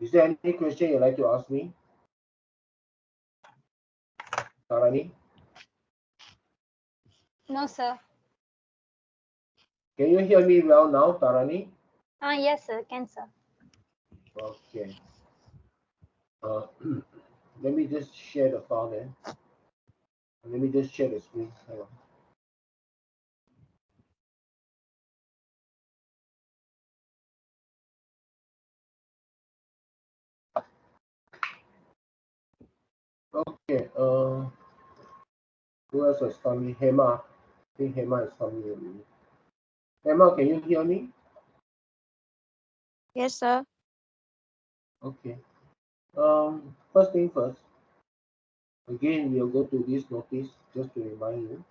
Is there any question you'd like to ask me, Tarani? No, sir. Can you hear me well now, Tarani? Yes, sir. Can, sir. Okay. Let me just share the file then. Let me just share the screen. Hang on. Okay. Who else is coming? Hema. I think Hema is coming already. Hema, can you hear me? Yes, sir. Okay. First thing first. Again, we'll go to this notice just to remind you.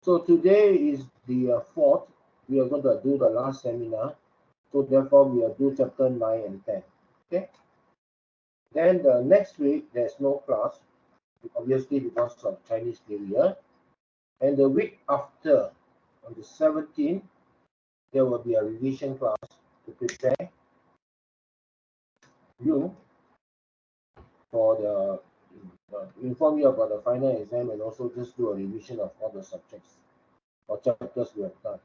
So today is the 4th. We are going to do the last seminar. So therefore, we will do chapter 9 and 10. Okay. Then the next week, there's no class, obviously because of Chinese New Year. And the week after, on the 17th, there will be a revision class to prepare you for the inform you about the final exam and also just do a revision of all the subjects or chapters we have done.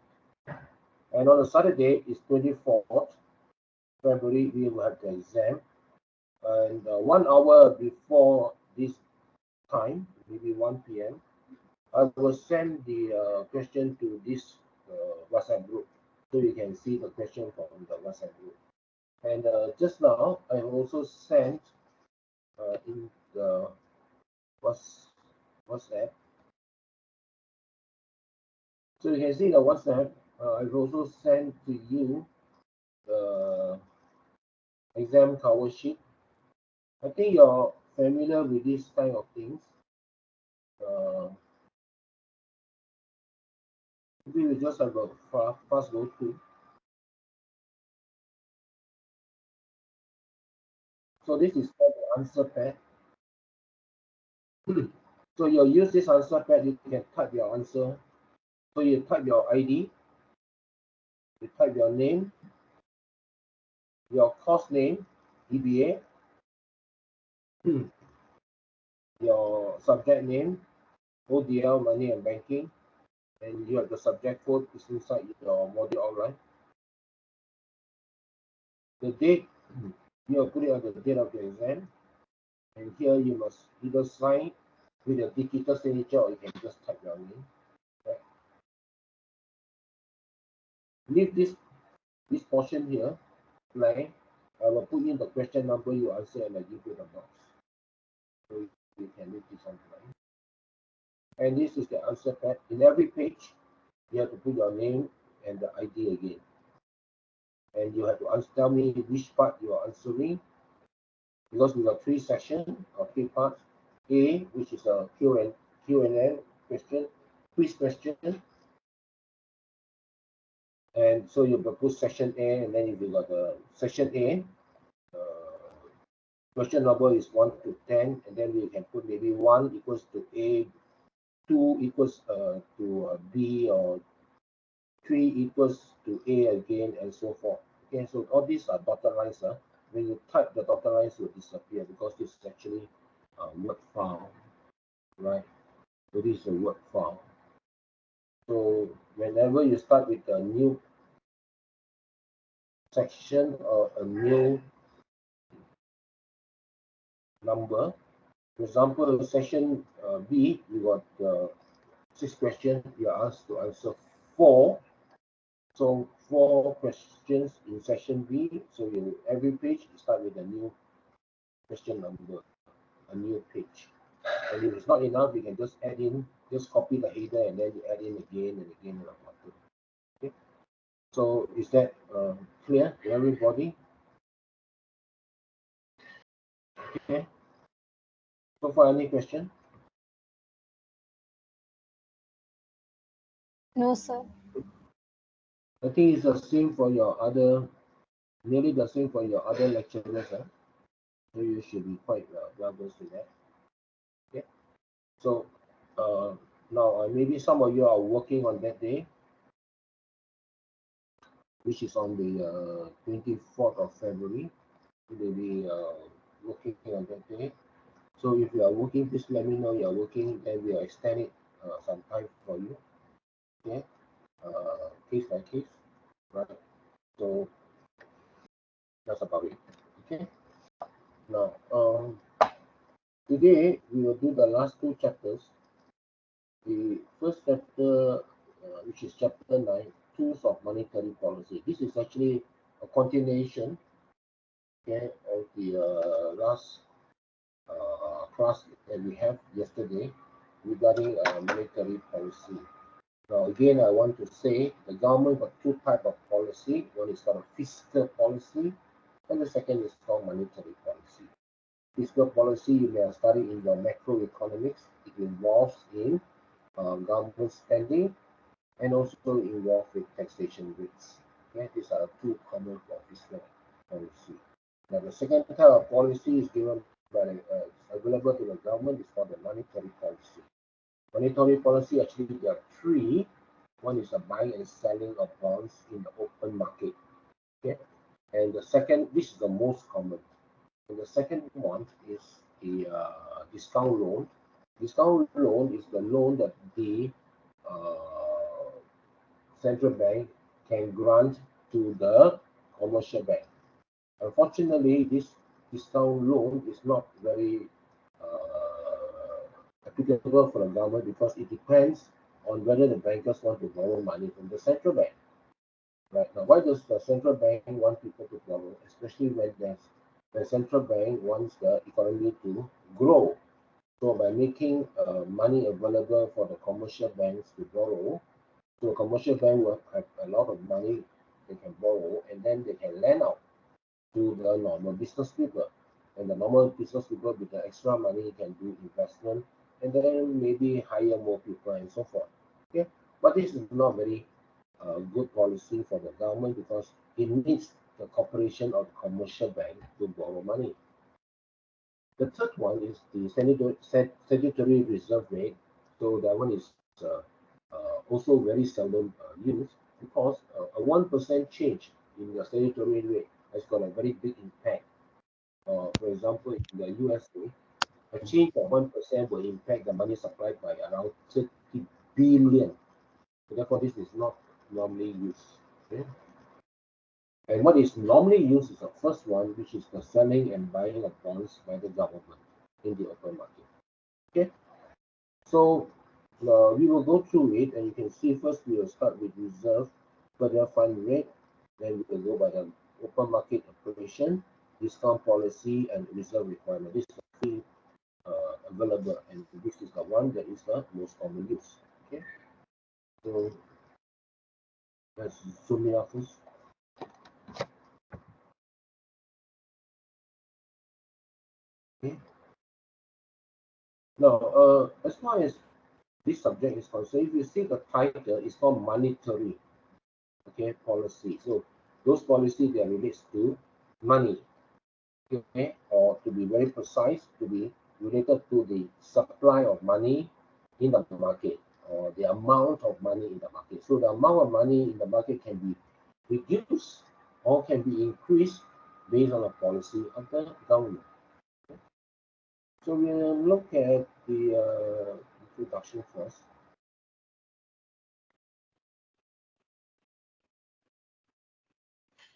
And on the Saturday is 24th February, we will have the exam. And 1 hour before this time, maybe 1 p.m., I will send the question to this WhatsApp group so you can see the question from the WhatsApp group. And just now, I also sent in the WhatsApp. So you can see the WhatsApp. I've also sent to you the exam cover sheet. I think you're familiar with this kind of things. Maybe we just have a fast go through. So this is called the answer pad. So you'll use this answer pad, you can type your answer. So you type your ID, you type your name, your course name, EBA, your subject name, ODL, money and banking, and you have the subject code is inside your module, all right? The date, you'll put it on the date of the exam, and here you must either sign with your digital signature or you can just type your name. Right? Leave this portion here blank. I will put in the question number you answer and I give you the box. So you can leave this on blank. And this is the answer pad. In every page, you have to put your name and the ID again. And you have to tell me which part you are answering, because we got 3 sections or 3 parts. A, which is a Q&A question, quiz question. And so you put section A, and then if you got the section A, question number is 1 to 10, and then we can put maybe 1 equals to A, 2 equals to B, or 3 equals to A again, and so forth. Okay, so all these are dotted lines. When you type, the dotted lines will disappear because this is actually a Word file, right? So this is a Word file. So whenever you start with a new section or a new number, for example, section B, you got 6 questions. You are asked to answer 4. So 4 questions in section B. So every page you start with a new question number, a new page. And if it's not enough, you can just add in, just copy the header and then you add in again and again. Okay. So is that clear to everybody? Okay. So far, any question? No, sir. I think it's the same for your other, nearly the same for your other lecturers. So you should be quite well versed with that. Okay. So now maybe some of you are working on that day. which is on the 24th of February. We'll be working on that day. So if you are working, please let me know you are working, then we'll extend it some time for you. Okay, case by case, right? So that's about it. Okay. Now, today we will do the last two chapters. The first chapter, which is chapter 9, Tools of Monetary Policy. This is actually a continuation, okay, of the last class that we have yesterday regarding monetary policy. Now, again, I want to say the government got two types of policy. One is called a fiscal policy, and the second is called monetary policy. Fiscal policy you may have studied in your macroeconomics. It involves in government spending and also involved with taxation rates. Okay, these are two common for fiscal policy. Now, the second type of policy is given by available to the government is called the monetary policy. Monetary policy, actually there are three. One is the buying and selling of bonds in the open market. Okay, and the second, this is the most common. And the second one is the discount loan. Discount loan is the loan that the central bank can grant to the commercial bank. Unfortunately, this discount loan is not very applicable for the government because it depends on whether the bankers want to borrow money from the central bank. Right now, why does the central bank want people to borrow, especially when the central bank wants the economy to grow? So by making money available for the commercial banks to borrow, so a commercial bank will have a lot of money they can borrow, and then they can lend out to the normal business people. And the normal business people with the extra money can do investment and then maybe hire more people and so forth. Okay, but this is not very good policy for the government because it needs the cooperation of the commercial bank to borrow money. The third one is the statutory reserve rate. So that one is also very seldom used because a 1% change in the statutory rate has got a very big impact. For example, in the USA, a change of 1% will impact the money supply by around 30 billion. So therefore, this is not normally used. Okay? And what is normally used is the first one, which is the selling and buying of bonds by the government in the open market. Okay, so we will go through it, and you can see first we will start with reserve federal fund rate, then we will go by the open market operation, discount policy, and reserve requirement. This is the three available, and this is the one that is the most common use. Okay, so let's zoom in out first. Okay. Now, as far as this subject is concerned, if you see the title, it's called monetary, okay, policy. So those policy that relates to money, okay, or to be very precise, to be related to the supply of money in the market or the amount of money in the market. So the amount of money in the market can be reduced or can be increased based on the policy of the government. So we'll look at the introduction first.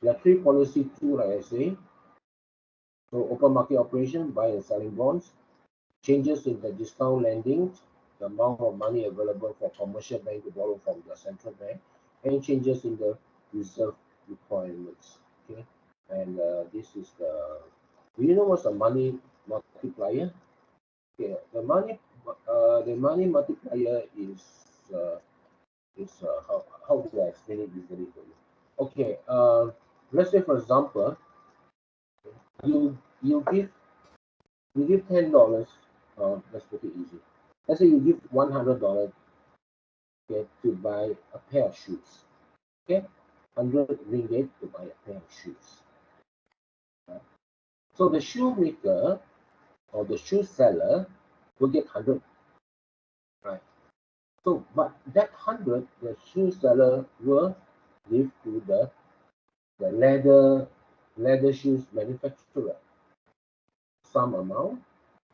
There are three policy tools, like I say. So open market operation, buying and selling bonds, changes in the discount lending, the amount of money available for commercial bank to borrow from the central bank, and changes in the reserve requirements. Okay, and this is the. Do you know what's the money multiplier? Okay, the money multiplier is how do I explain it easily for you? Okay, let's say for example, you you give you give $10. Let's put it easy. Let's say you give $100, okay, to buy a pair of shoes. Okay, 100 ringgit to buy a pair of shoes. Right? So the shoemaker or the shoe seller will get 100. Right. So, but that 100, the shoe seller will give to the the leather shoes manufacturer some amount,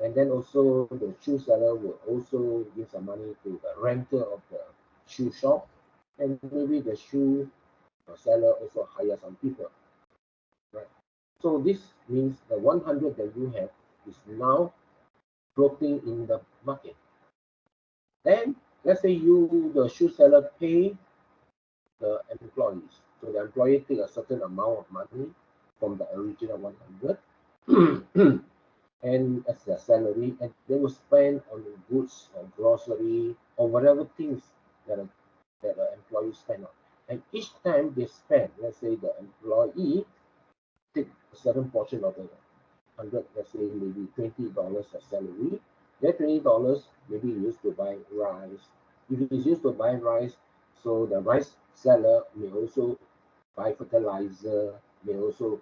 and then also the shoe seller will also give some money to the renter of the shoe shop, and maybe the shoe seller also hire some people, right? So this means the 100 that you have is now floating in the market. Then let's say you, the shoe seller, pay the employees. So the employee take a certain amount of money from the original 100 and as their salary, and they will spend on goods or grocery or whatever things that the employee spend on. And each time they spend, let's say the employee take a certain portion of the 100, let's say maybe $20 of salary. That $20 maybe used to buy rice. If it is used to buy rice, so the rice seller may also buy fertilizer, may also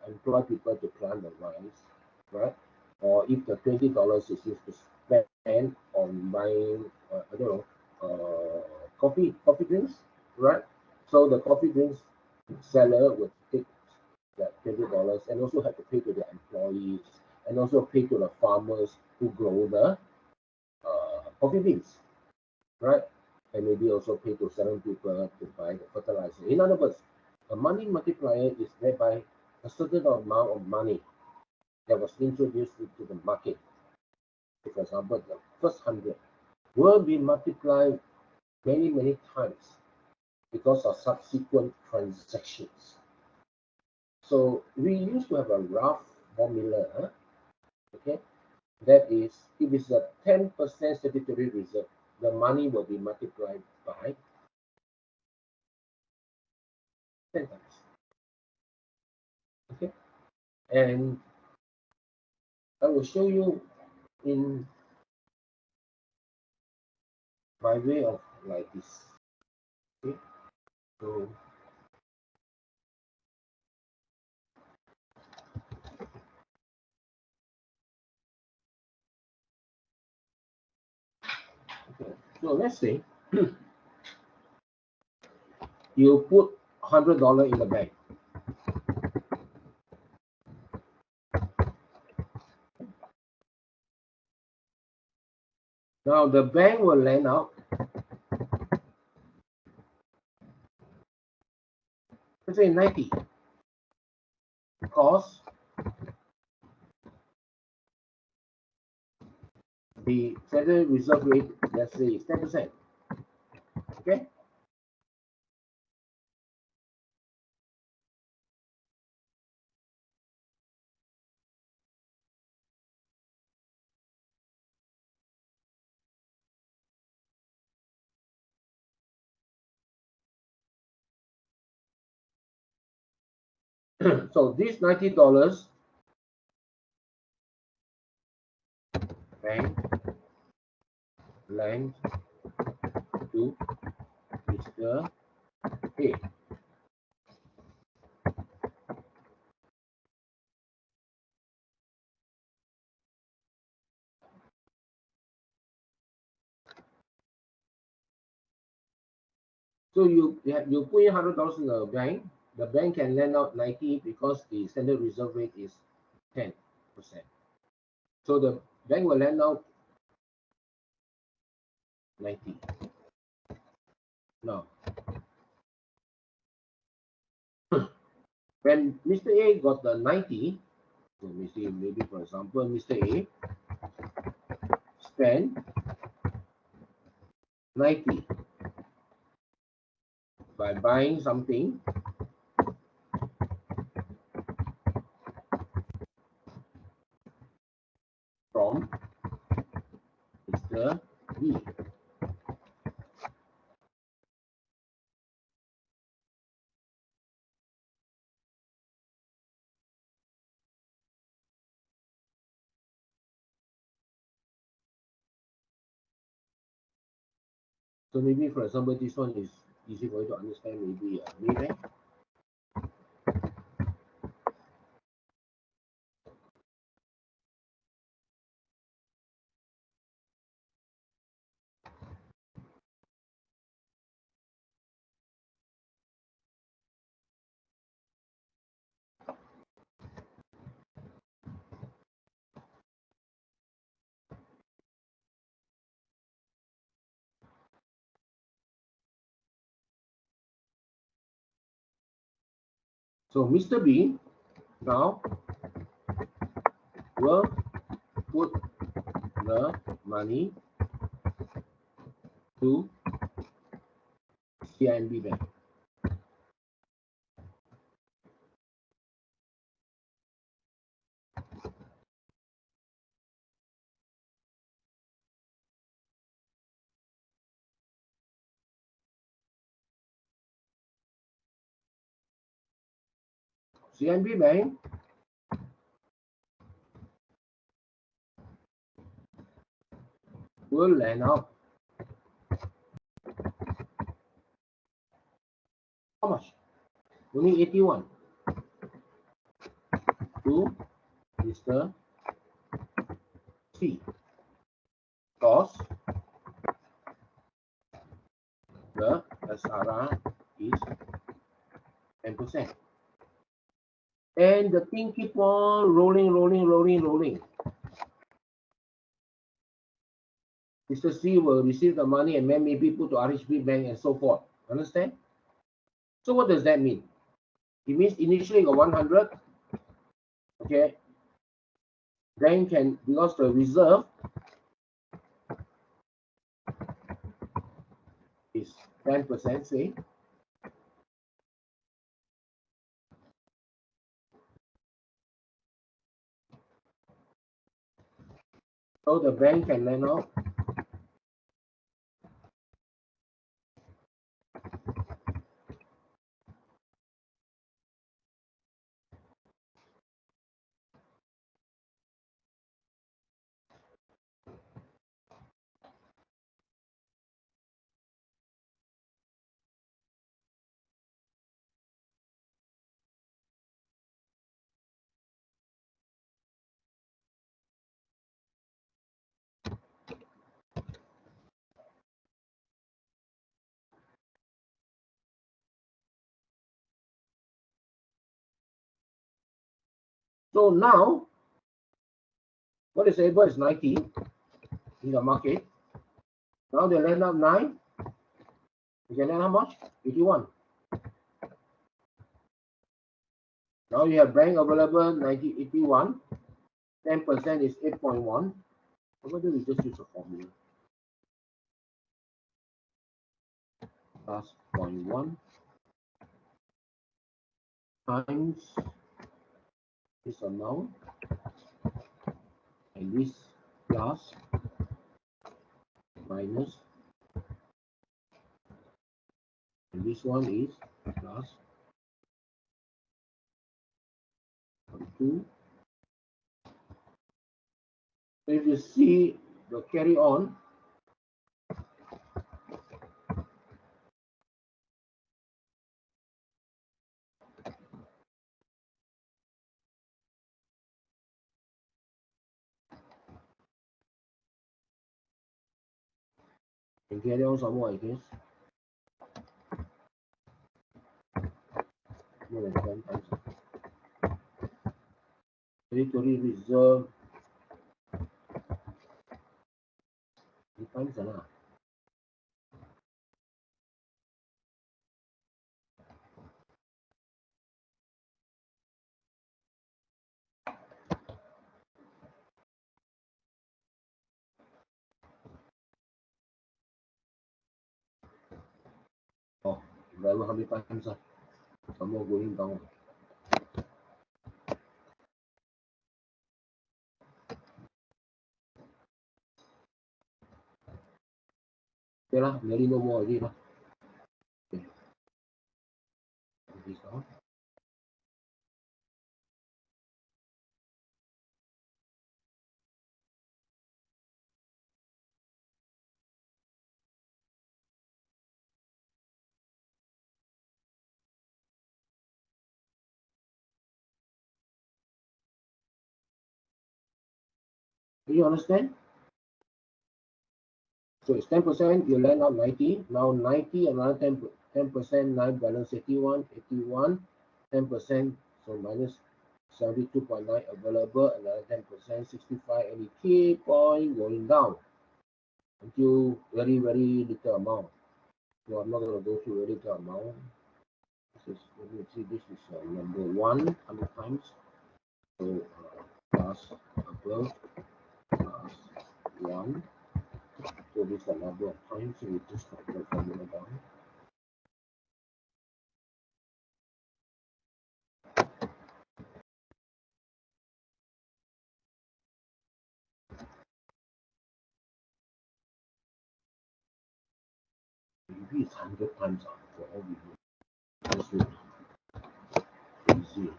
employ people to plant the rice, right? Or if the $20 is used to spend on buying, I don't know, coffee drinks, right? So the coffee drinks seller would take that $20 and also have to pay to the employees and also pay to the farmers who grow the coffee beans, right? And maybe also pay to certain people to buy the fertilizer. In other words, a money multiplier is whereby a certain amount of money that was introduced into the market, for example, the first 100, will be multiplied many, many times because of subsequent transactions. So we used to have a rough formula, okay? That is, if it's a 10% statutory reserve, the money will be multiplied by 10 times, okay? And I will show you in by way of like this, okay? So okay. So let's say you put $100 in the bank. Now the bank will lend out, let's say 90, because the Federal Reserve rate, let's say, is 10%. Okay. So these $90 bank lend to Mr. A. So you put in $100 in the bank can lend out 90 because the standard reserve rate is 10%. So the bank will lend out 90. Now, when Mr. A got the 90, so maybe for example, Mr. A spent 90 by buying something from Mr. B. So maybe for example, this one is easy for you to understand, maybe Maybank. So Mr. B now will put the money to CIMB Bank. CIMB Bank will lend out how much? Only 81 to Mr. C. Because the SRR is 10%. And the thing keep on rolling. Mr. C will receive the money and then maybe put to RHB Bank and so forth. Understand? So what does that mean? It means initially you got 100. Okay. Then can, because the reserve is 10%, say. So the bank can lend out so now, what is able is 90 in the market. Now they lend out 9. You can lend how much? 81. Now you have bank available 90, 81. 10% is 8.1. Why don't we just use a formula? Plus 0.1 times this amount and this plus minus, and this one is plus 2. So if you see the carry on, and carry on some more, I guess. More than 10 times. Territory reserve 3 times lah. Oh, driver how many times lah? Some more going down. Okay lah, nearly no more already lah. Okay. This down. Do you understand? So it's 10%, you lend out 90. Now 90, another 10%, 9 balance 81, 10%, so minus 72.9 available, another 10%, 65, and it keep on going down until very little amount. So I'm not going to go through very little amount. Let me see, this is number 1 100 times. So plus above plus 1. So this is the number of times. So we just write the formula down. Maybe it's 100 times for all we do. Just wait. Easy.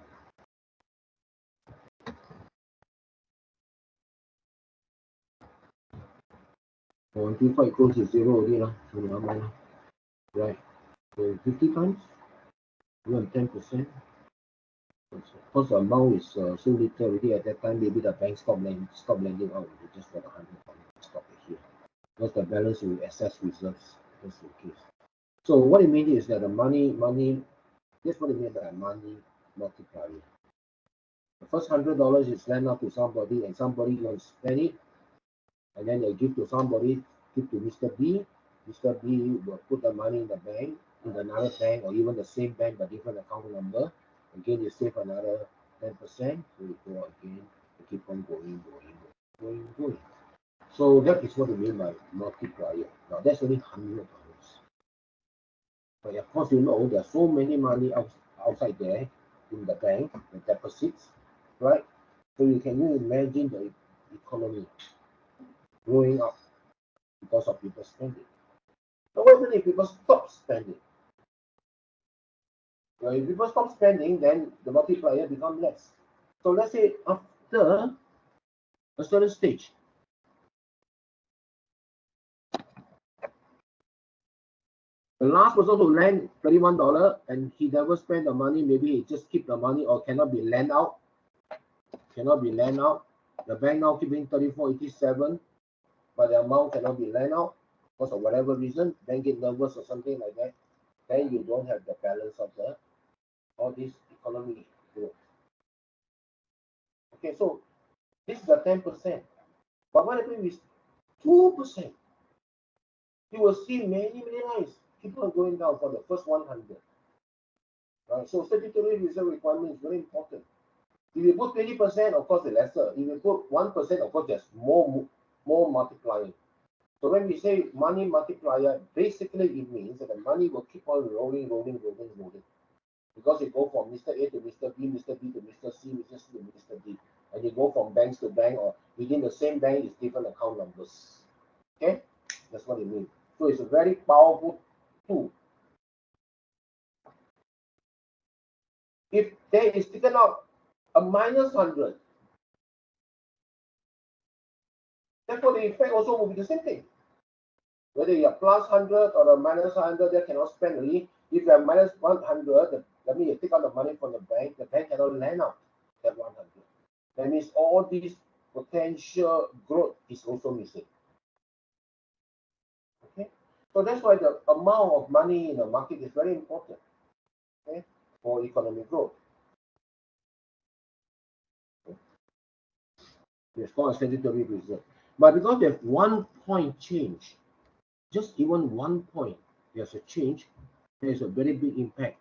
125 equals to 0 already lah. So right. So 50 times, you want 10%. Because the amount is so little already at that time, maybe the bank stop lending out. They just got 100 stop it here. Because the balance will assess reserves. That's the case. So what it means is that the money, that's what it means by money multiplier. The first $100 is lent out to somebody, and somebody will spend it, and then they give to somebody, give to Mr. B. Mr. B will put the money in the bank, in another bank, or even the same bank but different account number. Again, you save another 10%, so you go again, you keep on going. So that is what we mean by multiplier. Now that's only $100. But of course, you know there are so many money outside there in the bank, the deposits, right? So you can imagine the economy growing up because of people spending. But what happens if people stop spending? Well, if people stop spending, then the multiplier becomes less. So let's say after a certain stage, the last person who lend $31 and he never spend the money, maybe he just keep the money or cannot be lent out. The bank now keeping 34.87, but the amount cannot be lent out because of whatever reason, bank get nervous or something like that. Then you don't have the balance of all this economy growth. Okay, so this is the 10%. But what happens with 2%? You will see many lines. People are going down for the first 100. Right? So statutory reserve requirement is very important. If you put 20%, of course, it's lesser. If you put 1%, of course, there's more multiplying. So when we say money multiplier, basically it means that the money will keep on rolling. Because you go from Mr. A to Mr. B, Mr. B to Mr. C, Mr. C to Mr. D. And you go from banks to bank, or within the same bank is different account numbers. Okay? That's what it means. So it's a very powerful tool. If there is taken out a minus 100, therefore the effect also will be the same thing. Whether you are plus 100 or a minus 100, they cannot spend really. If you are minus 100, that means you take out the money from the bank cannot lend out that 100. That means all these potential growth is also missing. Okay, so that's why the amount of money in the market is very important, okay, for economic growth. Okay. It's called a statutory reserve. But because there's 1 point change, just even 1 point, there's a change, there's a very big impact,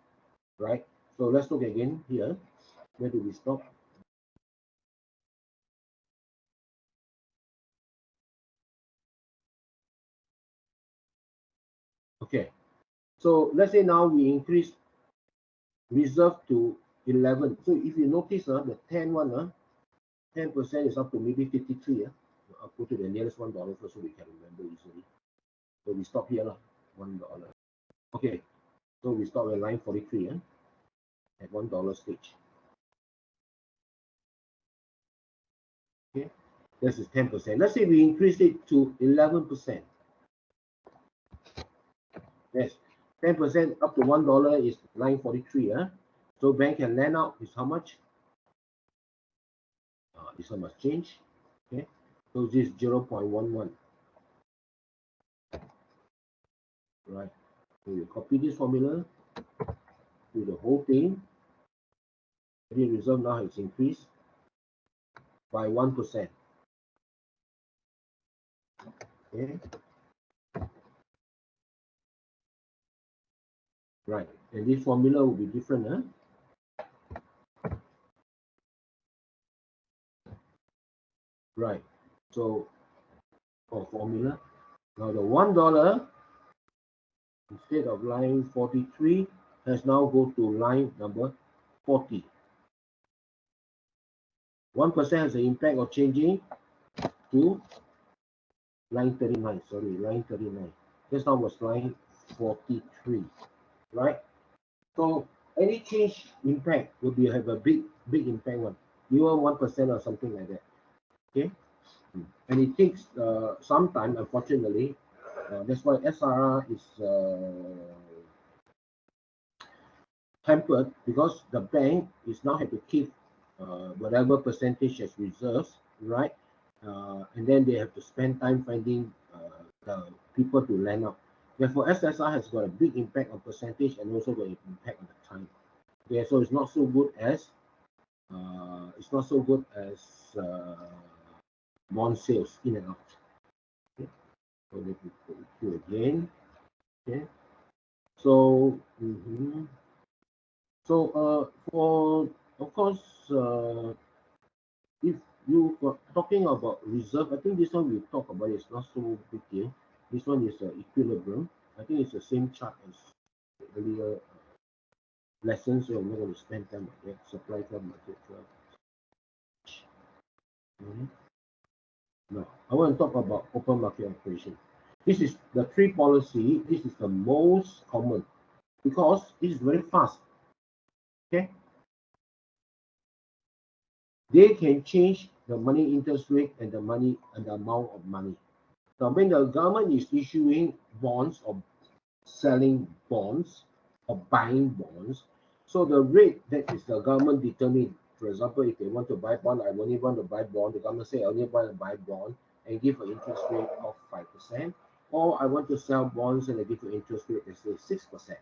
right? So let's look again here. Where do we stop? Okay, so let's say now we increase reserve to 11. So if you notice, the 10% is up to maybe 53. I'll go to the nearest $1 first so we can remember easily. So we stop here, $1. Okay, so we stop at line 43 at $1 stage. Okay, this is 10%. Let's say we increase it to 11%. Yes, 10% up to $1 is line 43. So bank can lend out is how much? This one must change. Okay, so this is 0.11. Right. So you copy this formula to the whole thing. The reserve now has increased by 1%. Okay. Right. And this formula will be different, huh? Right. So for formula, now the $1 instead of line 43 has now go to line number 40. 1% has the impact of changing to line 39. Sorry, line 39. Just now was line 43, right? So any change impact will be have a big impact one, even 1% or something like that. Okay, and it takes some time, unfortunately. That's why SRR is hampered because the bank is now have to keep whatever percentage as reserves, right? And then they have to spend time finding the people to lend out. Therefore, SSR has got a big impact on percentage and also the impact on the time. Okay, so it's not so good as bond sales in and out. Okay, so let me go through again. Okay, so for of course, if you were talking about reserve, I think this one we talk about is not so big deal. This one is equilibrium. I think it's the same chart as earlier lessons, so I'm not going to spend time on that. Supply side market. No, I want to talk about open market operation. This is the three policy. This is the most common because this is very fast. Okay, they can change the money interest rate and the money and the amount of money. Now, when the government is issuing bonds or selling bonds or buying bonds, so the rate that is the government determine. For example, if they want to buy bond, I only want to buy bond. The government say I only want to buy bond and give an interest rate of 5%, or I want to sell bonds and I give an interest rate, let's say 6%,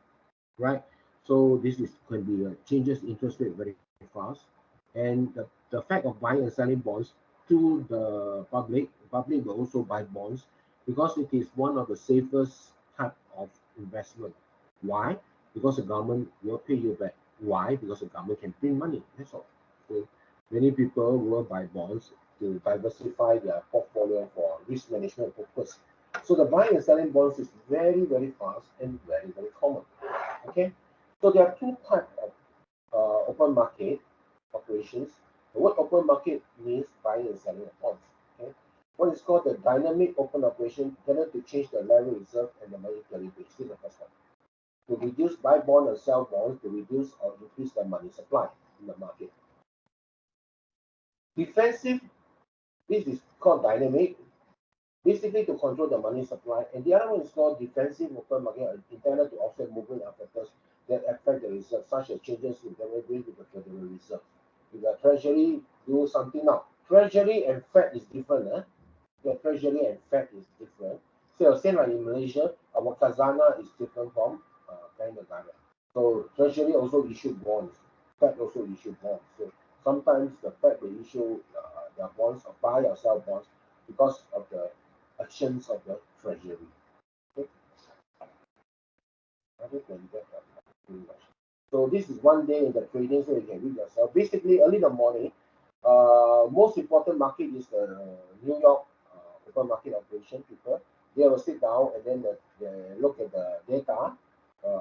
right? So this is can be changes interest rate very fast, and the fact of buying and selling bonds to the public will also buy bonds because it is one of the safest type of investment. Why? Because the government will pay you back. Why? Because the government can print money. That's all. So many people will buy bonds to diversify their portfolio for risk management purpose. So the buying and selling bonds is very, very fast and very, very common. Okay. So there are two types of open market operations. The word open market means buying and selling of bonds. Okay. What is called the dynamic open operation, intended to change the level reserve and the monetary base. This is the first one. To reduce buy bond and sell bonds to reduce or increase the money supply in the market. Defensive, this is called dynamic, basically to control the money supply. And the other one is called defensive open market, intended to offset movement of factors that affect the reserve, such as changes in the rate with the Federal Reserve. If the Treasury do something now, Treasury and Fed is different. The Treasury and Fed is different. So same like in Malaysia, our Khazanah is different from Bank Negara. So Treasury also issue bonds. Fed also issue bonds. So sometimes the Fed will issue their bonds or buy or sell bonds because of the actions of the Treasury. Okay. Other than that, so this is one day in the trading, so you can read yourself. Basically, early in the morning, most important market is the New York open market operation people. They will sit down and then they look at the data,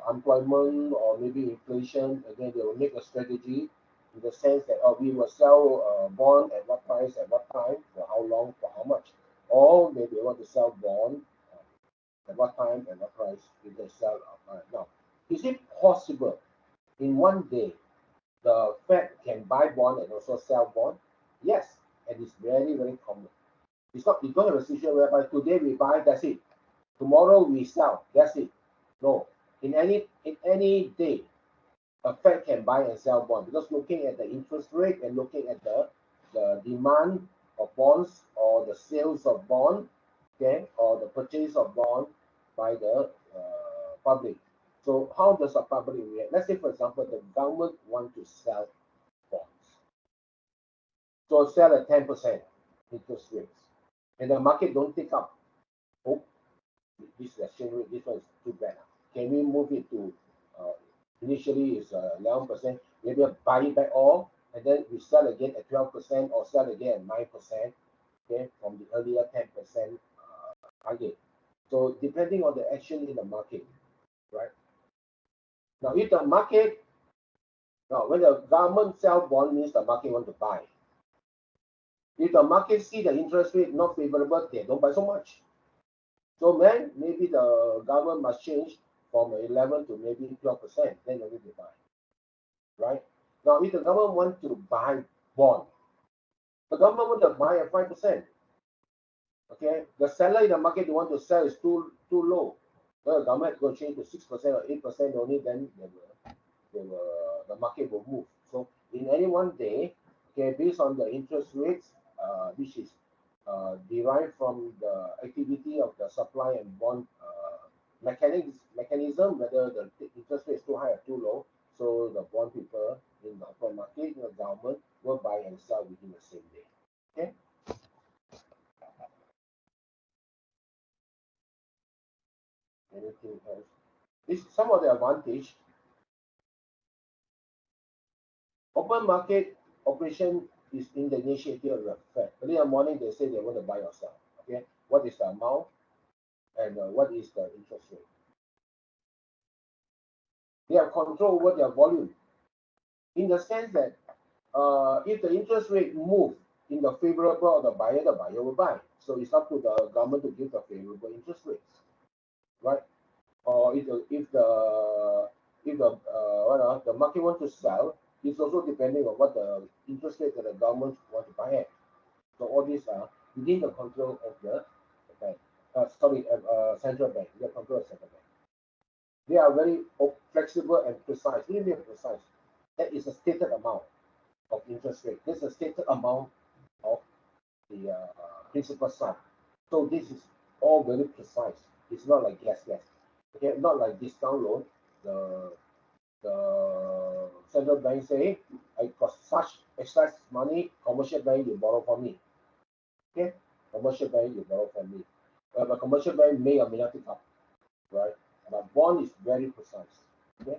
employment or maybe inflation, and then they will make a strategy in the sense that we will sell bond at what price, at what time, for how long, for how much. Or maybe they want to sell bond at what time and what price if they sell. Now, is it possible in one day the Fed can buy bond and also sell bond? Yes, and it's very, very common. It's not, you don't have a situation whereby today we buy, that's it. Tomorrow we sell, that's it. No. In any day, a Fed can buy and sell bond because looking at the interest rate and looking at the demand of bonds or the sales of bond, okay, or the purchase of bond by the public. So how does the public react? Let's say, for example, the government want to sell bonds. So sell at 10% interest rates. And the market don't take up. Oh, this exchange rate, this one is too bad. Can we move it to Initially is 11%, maybe buy it back all, and then we sell again at 12% or sell again at 9%, okay, from the earlier 10% target. So depending on the action in the market, right? Now, if the market, now when the government sell bond means the market want to buy. If the market see the interest rate not favorable, they don't buy so much. So then maybe the government must change from 11 to maybe 12%, then they need to buy, right? Now, if the government want to buy bond, the government want to buy at 5%. Okay, the seller in the market they want to sell is too low. Well, the government is going to change to 6% or 8% only, then the market will move. So in any one day, okay, based on the interest rates, which is derived from the activity of the supply and bond mechanism, whether the interest rate is too high or too low. So the bond people in the open market, the government will buy and sell within the same day. Okay. Anything else? This is some of the advantage. Open market operation is in the initiative of the Fed. Early in the morning, they say they want to buy or sell. Okay, what is the amount and what is the interest rate? They have control over their volume in the sense that if the interest rate move in the favorable of the buyer will buy. So it's up to the government to give the favorable interest rates, right? Or if the market wants to sell, it's also depending on what the interest rate that the government want to buy at. So all these are within the control of the bank. Central bank. The control of central bank. They are very flexible and precise. Really precise. That is a stated amount of interest rate. This is a stated amount of the principal sum. So this is all very precise. It's not like guess. Okay, not like discount loan. The central bank say, I got such excess money, commercial bank you borrow from me. Okay, commercial bank you borrow from me. But commercial bank may or may not pick up, right? But bond is very precise. Okay,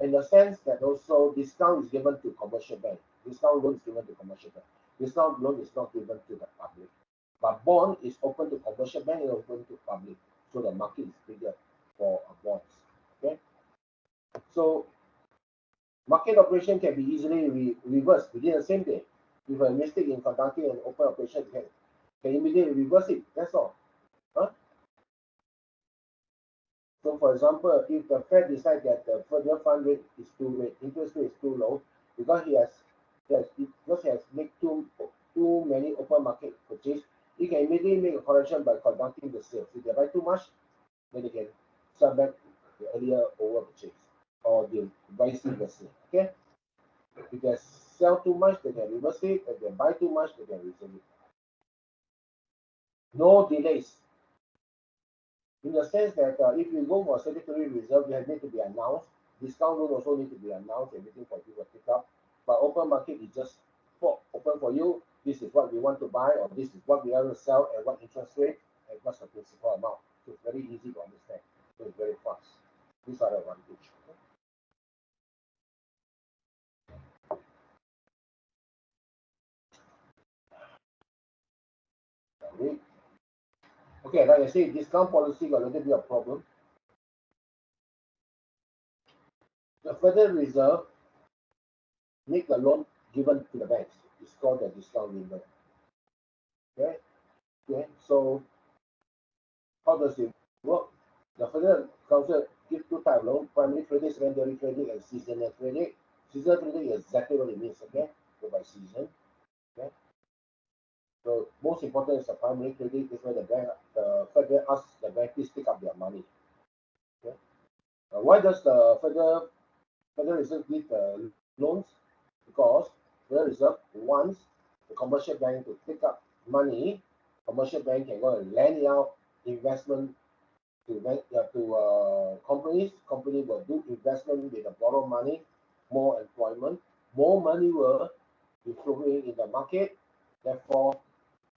in the sense that also discount is given to commercial bank. Discount loan is given to commercial bank. Discount loan is not given to the public. But bond is open to commercial bank and open to public. So the market is bigger for bonds. Okay. So market operation can be easily reversed within the same day. If a mistake in conducting an open operation can immediately reverse it. That's all. Huh? So for example, if the Fed decides that the federal fund rate is interest rate is too low, because he has made too many open market purchase, he can immediately make a correction by conducting the sales. If they buy too much, then they can sell back the earlier over purchase or the vice versa. Okay? If they sell too much, they can reverse it. If they buy too much, they can reserve it. No delays. In the sense that if you go for statutory reserve, they need to be announced. Discount loan also need to be announced, everything for people to pick up. But open market is just open for you. This is what we want to buy, or this is what we want to sell, at what interest rate, and what's the principal amount. So it's very easy to understand. So it's very fast. These are the advantages. Okay. Okay, like I say, discount policy got a little bit of problem. The Federal Reserve make the loan given to the banks. It's called the discount window. Okay. Okay. So how does it work? The Federal Council gives two types of loan: primary credit, secondary credit, and seasonal credit. Seasonal credit is exactly what it means. Okay, go by season. Okay. So most important is the primary credit. Is where the Federal asks the bank to pick up their money. Okay. Why does the Federal Reserve give loans? Because Federal Reserve wants the commercial bank to pick up money. Commercial bank can go and lend out investment to companies. Company will do investment with the borrow money, more employment, more money will be flowing in the market. Therefore,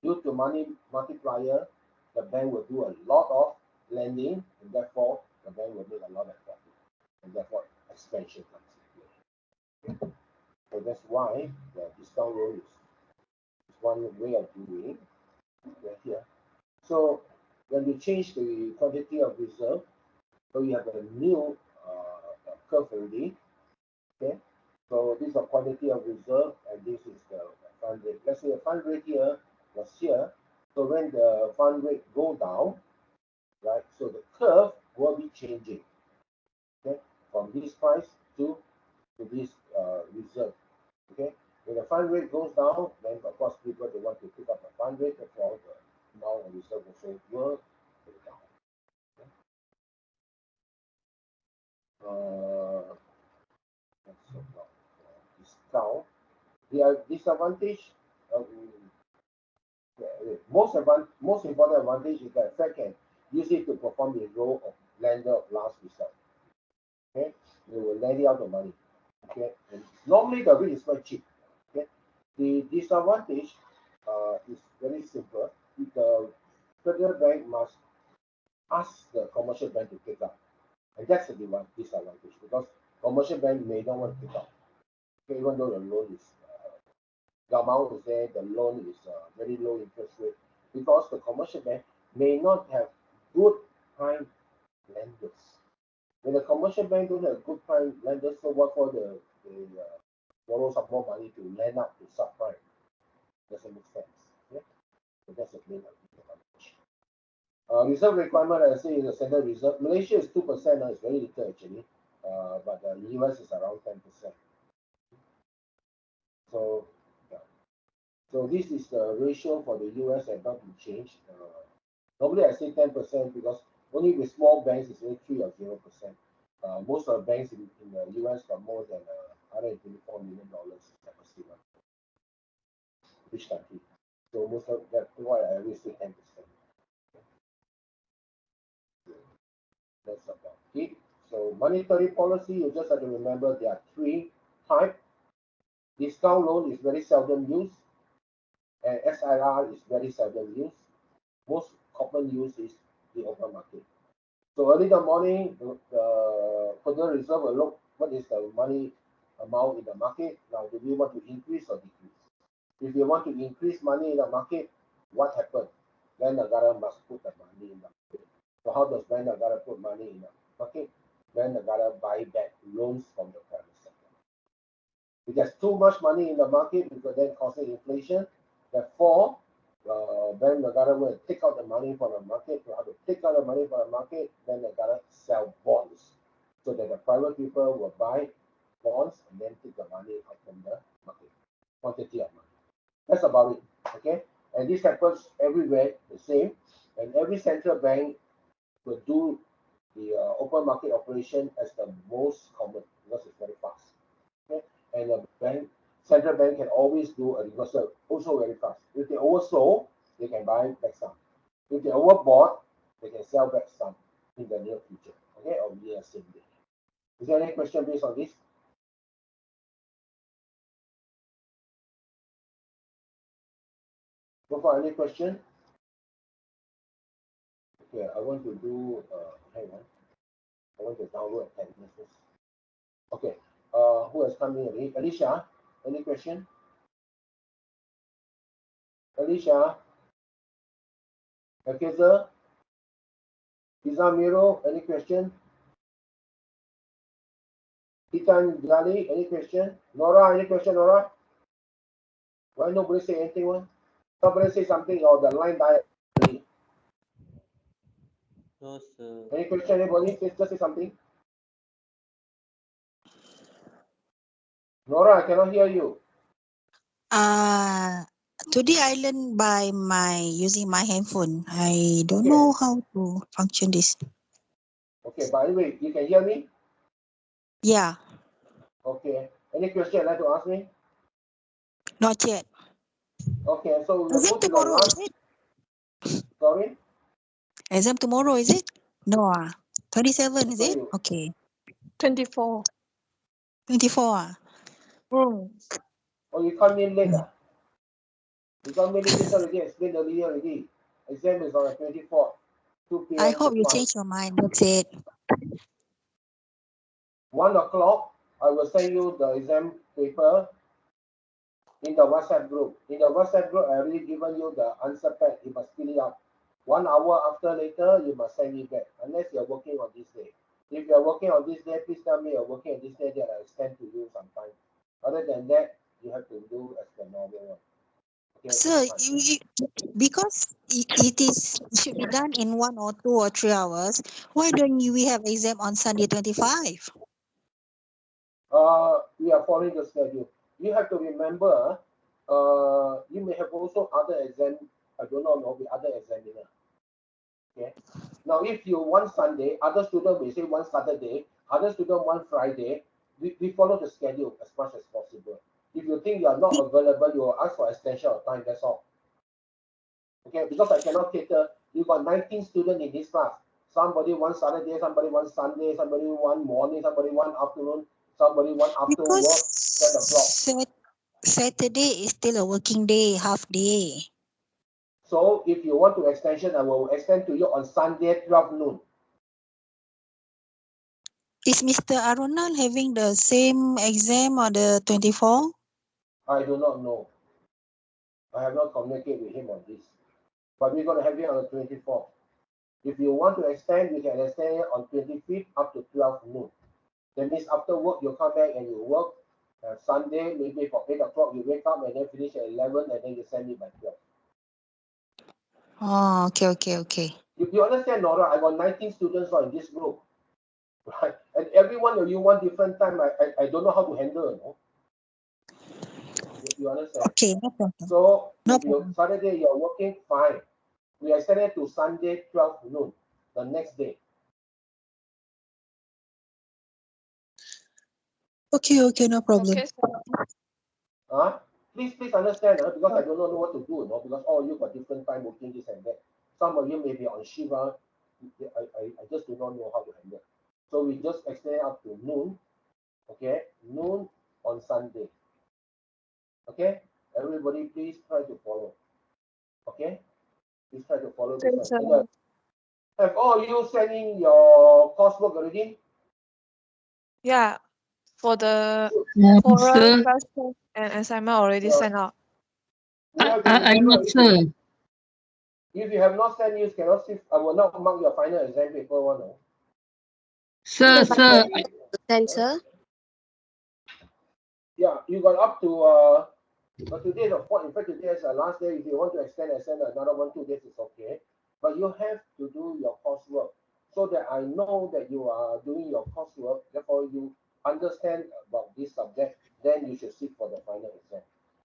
due to money multiplier, the bank will do a lot of lending, and therefore the bank will make a lot of profit. And therefore, expansion comes in play. Okay? So that's why the discount loan is one way of doing right here. So when you change the quantity of reserve, so you have a new curve already. Okay, so this is the quantity of reserve, and this is the fund rate. Let's say the fund rate here was here. So when the fund rate go down, right? So the curve will be changing. Okay, from this price to this reserve. Okay, when the fund rate goes down, then of course people they want to pick up the fund rate, therefore the amount of reserve also will go down. Okay? That's about discount. The disadvantage, most important advantage is that Fed can use it to perform the role of lender of last resort. Okay, they will lend out the money. Okay, and normally the rate is quite cheap. Okay, the disadvantage is very simple. The federal bank must ask the commercial bank to take up, and that's the disadvantage because commercial bank may not want to take up. Okay, even though the loan is the amount is there, the loan is very low interest rate because the commercial bank may not have good prime lenders. When the commercial bank don't have good prime lenders, so what for they borrow some more money to lend out to subprime? Doesn't make sense. Okay? So that's the main advantage. Reserve requirement, I say, is the standard reserve. Malaysia is 2%, it's very little actually, but the US is around 10%. So, yeah. So this is the ratio for the US and not been changed. Normally I say 10% because only with small banks it's only 3 or 0%. Most of the banks in the US got more than $124 million capacity. Which country? So most of that's why I always say 10%. That's about it. So monetary policy, you just have to remember there are 3 types. Discount loan is very seldom used, and SIR is very seldom used. Most common use is the open market. So early in the morning, the Federal Reserve will look what is the money amount in the market. Now, do we want to increase or decrease? If you want to increase money in the market, what happens? Then the government must put the money in the market. So how does then the government put money in the market? Then the government buy back loans from the private sector. If there's too much money in the market, because then causing inflation, therefore, then the government will take out the money from the market. To how to take out the money from the market, then the government sell bonds, so that the private people will buy bonds and then take the money out from the market, quantity of money. That's about it. Okay, and this happens everywhere the same, and every central bank will do the open market operation as the most common because it's very fast. Okay, and the central bank can always do a reversal also very fast. If they oversold, they can buy back some. If they overbought, they can sell back some in the near future. Okay, or near same day. Is there any question based on this? So far, any question? Okay, I want to do hang on. I want to download a messages. Okay. Who has come in? Alicia, any question? Alicia? Akiza? Izamiro, any question? Titan Gali, any question? Nora, any question, Nora? Why nobody say anything? One? Somebody say something or the line died. No, sir. Any question, anybody? Just say something. Nora, I cannot hear you. Today I learned by using my handphone. I don't know how to function this. Okay, by the way, you can hear me? Yeah, Okay. Any question you'd like to ask me? not yet. Okay, so we'll Exam go to the tomorrow, last. is it? Sorry? Exam tomorrow, is it? No, 27, is it? Sorry. Okay. 24. 24. Mm. Oh, you come in late. You come in late, this already explained earlier already. Exam is on the 24th, 2 p.m. I hope to you 5. change your mind. That's it. 1 o'clock, I will send you the exam paper in the WhatsApp group. In the WhatsApp group, I already given you the answer pad. You must fill it up. 1 hour after later, you must send it back, unless you're working on this day. If you're working on this day, please tell me you're working on this day that I extend to you sometime. Other than that, you have to do as the normal one. Okay, Sir, that's fine. because it should be done in 1 or 2 or 3 hours, why don't we have exam on Sunday 25? We are following the schedule. You have to remember, you may have also other exam. I don't know, maybe other examiner. Okay. Now, if you want Sunday, other student may say one Saturday, other student one Friday. We follow the schedule as much as possible. If you think you are not available, you will ask for extension of time. That's all. Okay, because I cannot cater. You got 19 students in this class. Somebody one Saturday, somebody one Sunday, somebody one morning, somebody one afternoon, somebody one after work, 10 o'clock. Because Saturday is still a working day, half day. So if you want to extension, I will extend to you on Sunday 12 noon. Is Mr. Arunal having the same exam on the 24? I do not know. I have not communicated with him on this. But we're going to have it on the 24th. If you want to extend, you can extend it on 25th up to 12 noon. That means after work, you come back and you work. Sunday, maybe for 8 o'clock, you wake up and then finish at 11 and then you send it by 12. Oh, okay. You understand, Nora? I got 19 students in this group. Right? And every one of you want different time. I don't know how to handle, no? You understand? Okay, no problem. So No if you Saturday you're working, fine. We extend it to Sunday 12 noon, the next day. Okay, no problem. Okay, sir. Please understand, because I do not know what to do, because all you got different time working this and that. Some of you may be on Shiva. I just do not know how to handle. So we just extend it up to noon, okay? Noon on Sunday. Okay? Everybody please try to follow. Okay? Please try to follow Okay, this sir. one. Have all you sending your coursework already? Yeah, for the Sir, oral question and assignment already sent out. You have to I remember, not sir. if you have not sent, you cannot see. I will not mark your final exam paper one. No? Sir, sir, Sir. Yeah, you got up to but today is the fourth. In fact, today is the last day. If you want to extend another 1-2 days, it's okay. But you have to do your coursework so that I know that you are doing your coursework. Therefore, you understand about this subject. Then you should sit for the final exam.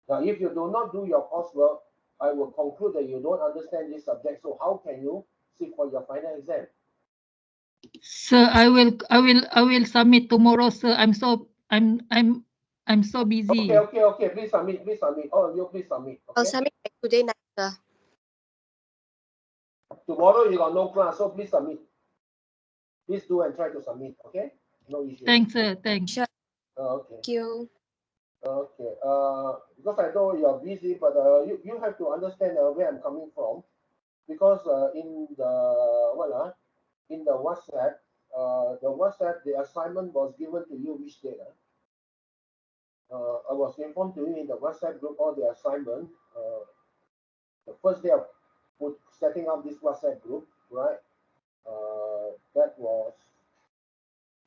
Now, if you do not do your coursework, I will conclude that you don't understand this subject. So how can you sit for your final exam? sir, I will submit tomorrow, sir. I'm so busy. Okay. Please submit. Oh, you please submit. Okay. I'll submit by today night, sir. Tomorrow you got no class, so please submit. Please do and try to submit. Okay. No issue. Thanks, sir. Thanks. Sure. Okay. Thank you. Okay. Because I know you're busy, but you have to understand where I'm coming from, because in the WhatsApp, the assignment was given to you which day? I was informed to you in the WhatsApp group all the assignment. The first day of setting up this WhatsApp group, right? That was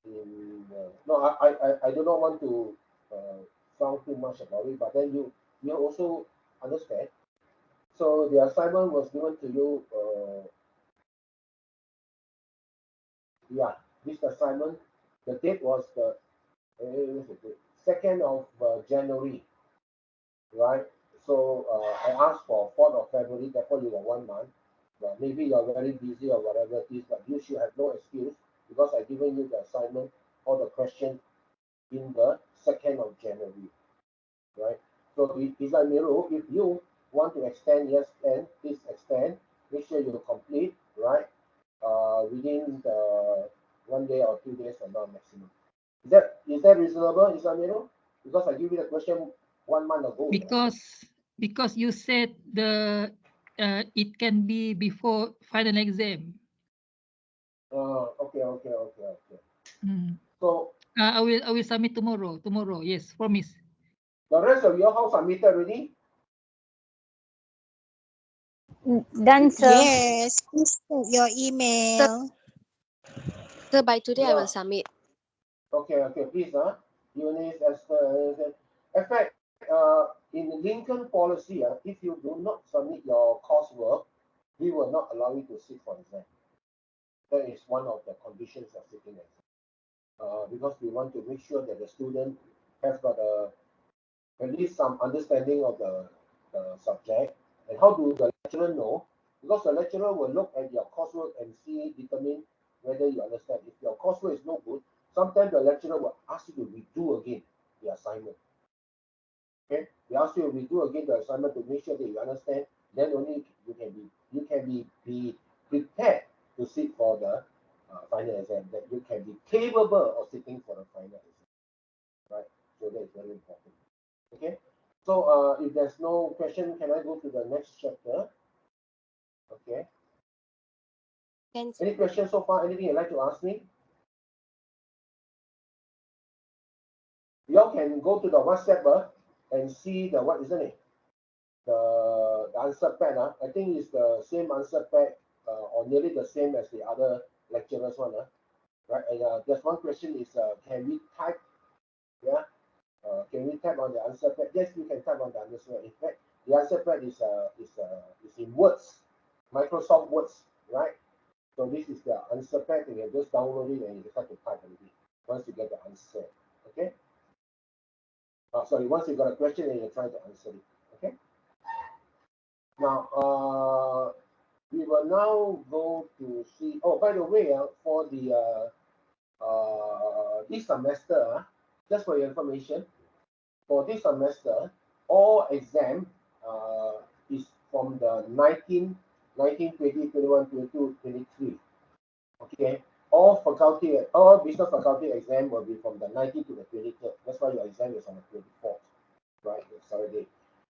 in no, I do not want to sound too much about it, but then you also understand. So the assignment was given to you. Yeah, this assignment. The date was the 2nd of January, right? So I asked for 4th of February. Therefore, you got 1 month. But maybe you're very busy or whatever it is, but you should have no excuse, because I given you the assignment or the question in the 2nd of January, right? So Isamiru, if you want to extend, yes, and please extend. Make sure you complete, right? Within the 1 day or 2 days from now maximum. Is that reasonable, Isamiru? Because I give you the question 1 month ago. Because you said it can be before final exam. Okay. Mm. So I will submit tomorrow. Tomorrow, yes, promise. The rest of your house submitted already? Done, sir. Yes, please check your email. Sir, by today I Yeah. will submit. Okay, please, Eunice, Esther, in fact, in Lincoln policy, if you do not submit your coursework, we will not allow you to sit for exam. That is one of the conditions of sitting exam. Because we want to make sure that the student has got at least some understanding of the subject. And how do the lecturer know? Because the lecturer will look at your coursework and determine whether you understand. If your coursework is no good, sometimes the lecturer will ask you to redo again the assignment. Okay, they ask you to redo again the assignment to make sure that you understand. Then only you can be prepared to sit for the final exam. That you can be capable of sitting for the final exam, right? So that is very important. Okay, so if there's no question, can I go to the next chapter? Okay. Can, Any questions so far? Anything you'd like to ask me? Y'all can go to the WhatsApp and see the what, isn't it? The answer pad. I think it's the same answer pad or nearly the same as the other lecturers one. Right? And there's one question is can we type? Yeah. Can we type on the answer pad? Yes, we can type on the answer pad. In fact, the answer pad is in words, Microsoft Words, right? So this is the answer pad, and you just download it and you start to type already once you get the answer. Okay. Sorry, once you got a question and you try to answer it. Okay. Now, we will now go to see. Oh, by the way, for the this semester, just for your information, for this semester, all exam is from the 19, 20, 21, 22, 23. Okay, all business faculty exam will be from the 19th to the 23rd. That's why your exam is on the 24th, right? The Saturday.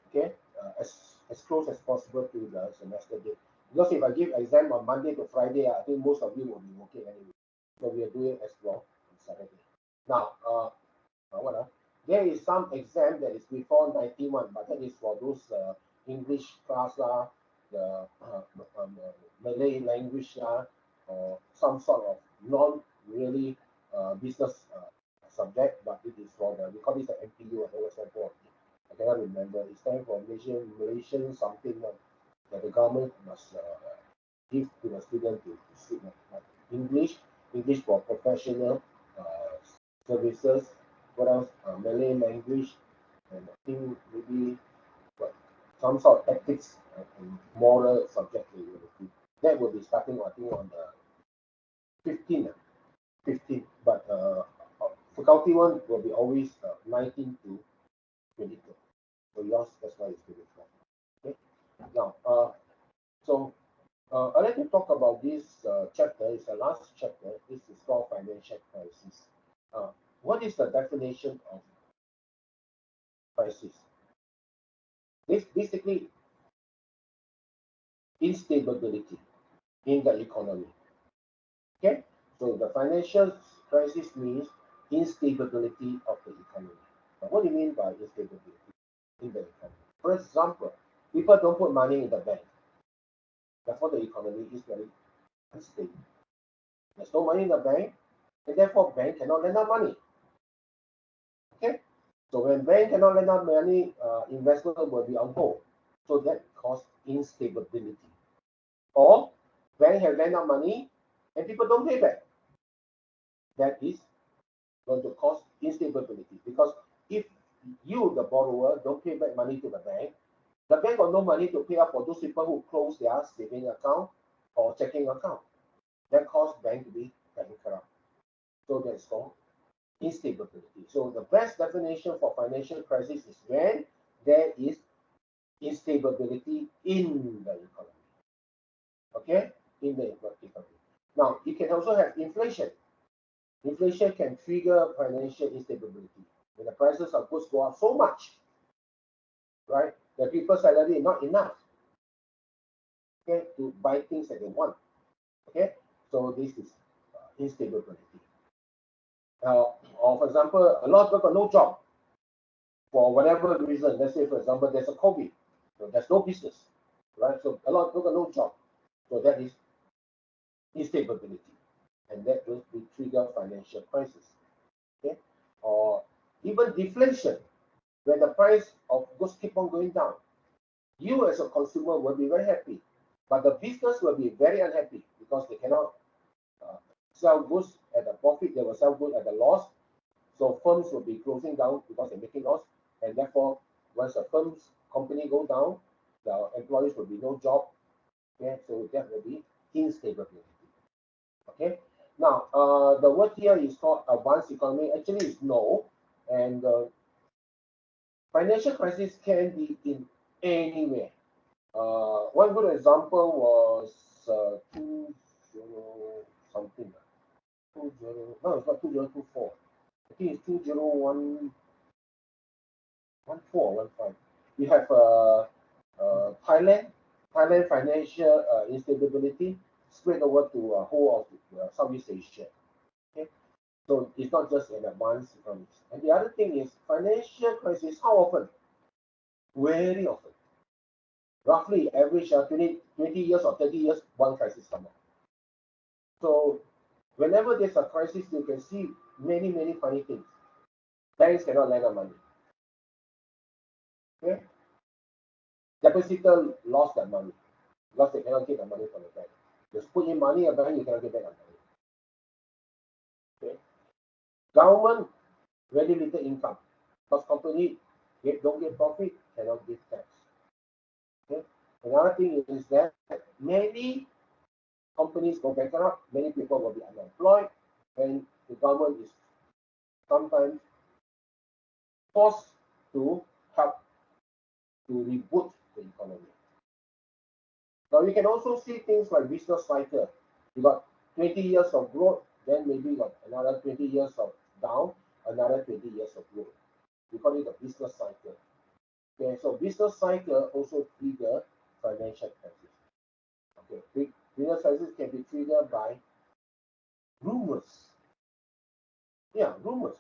Okay, as close as possible to the semester date. Because if I give exam on Monday to Friday, I think most of you will be working anyway. So we are doing as well on Saturday. Now, there is some exam that is before 91, but that is for those English class, the Malay language, or some sort of non-really business subject, but it is for the, we call this the MPU, I don't know, I cannot remember. It stands for Malaysian something that the government must give to the student to sit like English for professional services. What else? Malay language, and I think maybe what, some sort of ethics and moral subject that you will do. That will be starting, I think, on the 15th. 15th, but faculty one will be always 19 to 22. So yours, that's why it's 24. Okay. Now, so I'd like to talk about this chapter. It's the last chapter. This is called financial crisis. What is the definition of crisis? This basically instability in the economy. Okay, so the financial crisis means instability of the economy. Now, what do you mean by instability in the economy? For example, people don't put money in the bank. Therefore, the economy is very unstable. There's no money in the bank, and therefore bank cannot lend out money. Okay, so when bank cannot lend out money, investment will be on hold. So that causes instability. Or bank have lent out money and people don't pay back. That is going to cause instability, because if you, the borrower, don't pay back money to the bank got no money to pay up for those people who close their saving account or checking account. That causes bank to be bankrupt. So that's called instability. So the best definition for financial crisis is when there is instability in the economy. Okay, in the economy. Now, you can also have inflation. Inflation can trigger financial instability. When the prices of goods go up so much, right, the people's salary is not enough, okay, to buy things that they want. Okay, so this is instability. or for example, a lot of people got no job for whatever reason. Let's say, for example, there's a COVID, so there's no business, right? So a lot of people got no job, so that is instability, and that will trigger financial crisis. Okay, or even deflation, where the price of goods keep on going down. You as a consumer will be very happy, but the business will be very unhappy because they cannot uh, sell goods at a profit. They will sell goods at a loss. So firms will be closing down because they're making loss, and therefore, once a firm's company go down, the employees will be no job. Okay, so that will be instability. Okay, now the word here is called advanced economy. Actually, it's no, and financial crisis can be in anywhere. One good example was 20 something. 20, no, it's not 2024. I think it's 2014, 15. We have Thailand. Thailand financial instability spread over to whole of Southeast Asia. Okay, so it's not just an advanced economy. And the other thing is financial crisis. How often? Very often. Roughly average 20 years or 30 years, one crisis come up. So whenever there's a crisis, you can see many funny things. Banks cannot lend out money. Okay? Depositor lost that money because they cannot get the money from the bank. Just put in money, a bank, you cannot get back that money. Okay? Government, very little income. Because company don't get profit, cannot give tax. Okay? Another thing is that many companies go bankrupt, many people will be unemployed, and the government is sometimes forced to help to reboot the economy. Now you can also see things like business cycle. You got 20 years of growth, then maybe you got another 20 years of down, another 20 years of growth. We call it the business cycle. Okay, so business cycle also trigger financial crisis. Okay, business crisis can be triggered by rumors. Yeah, rumors.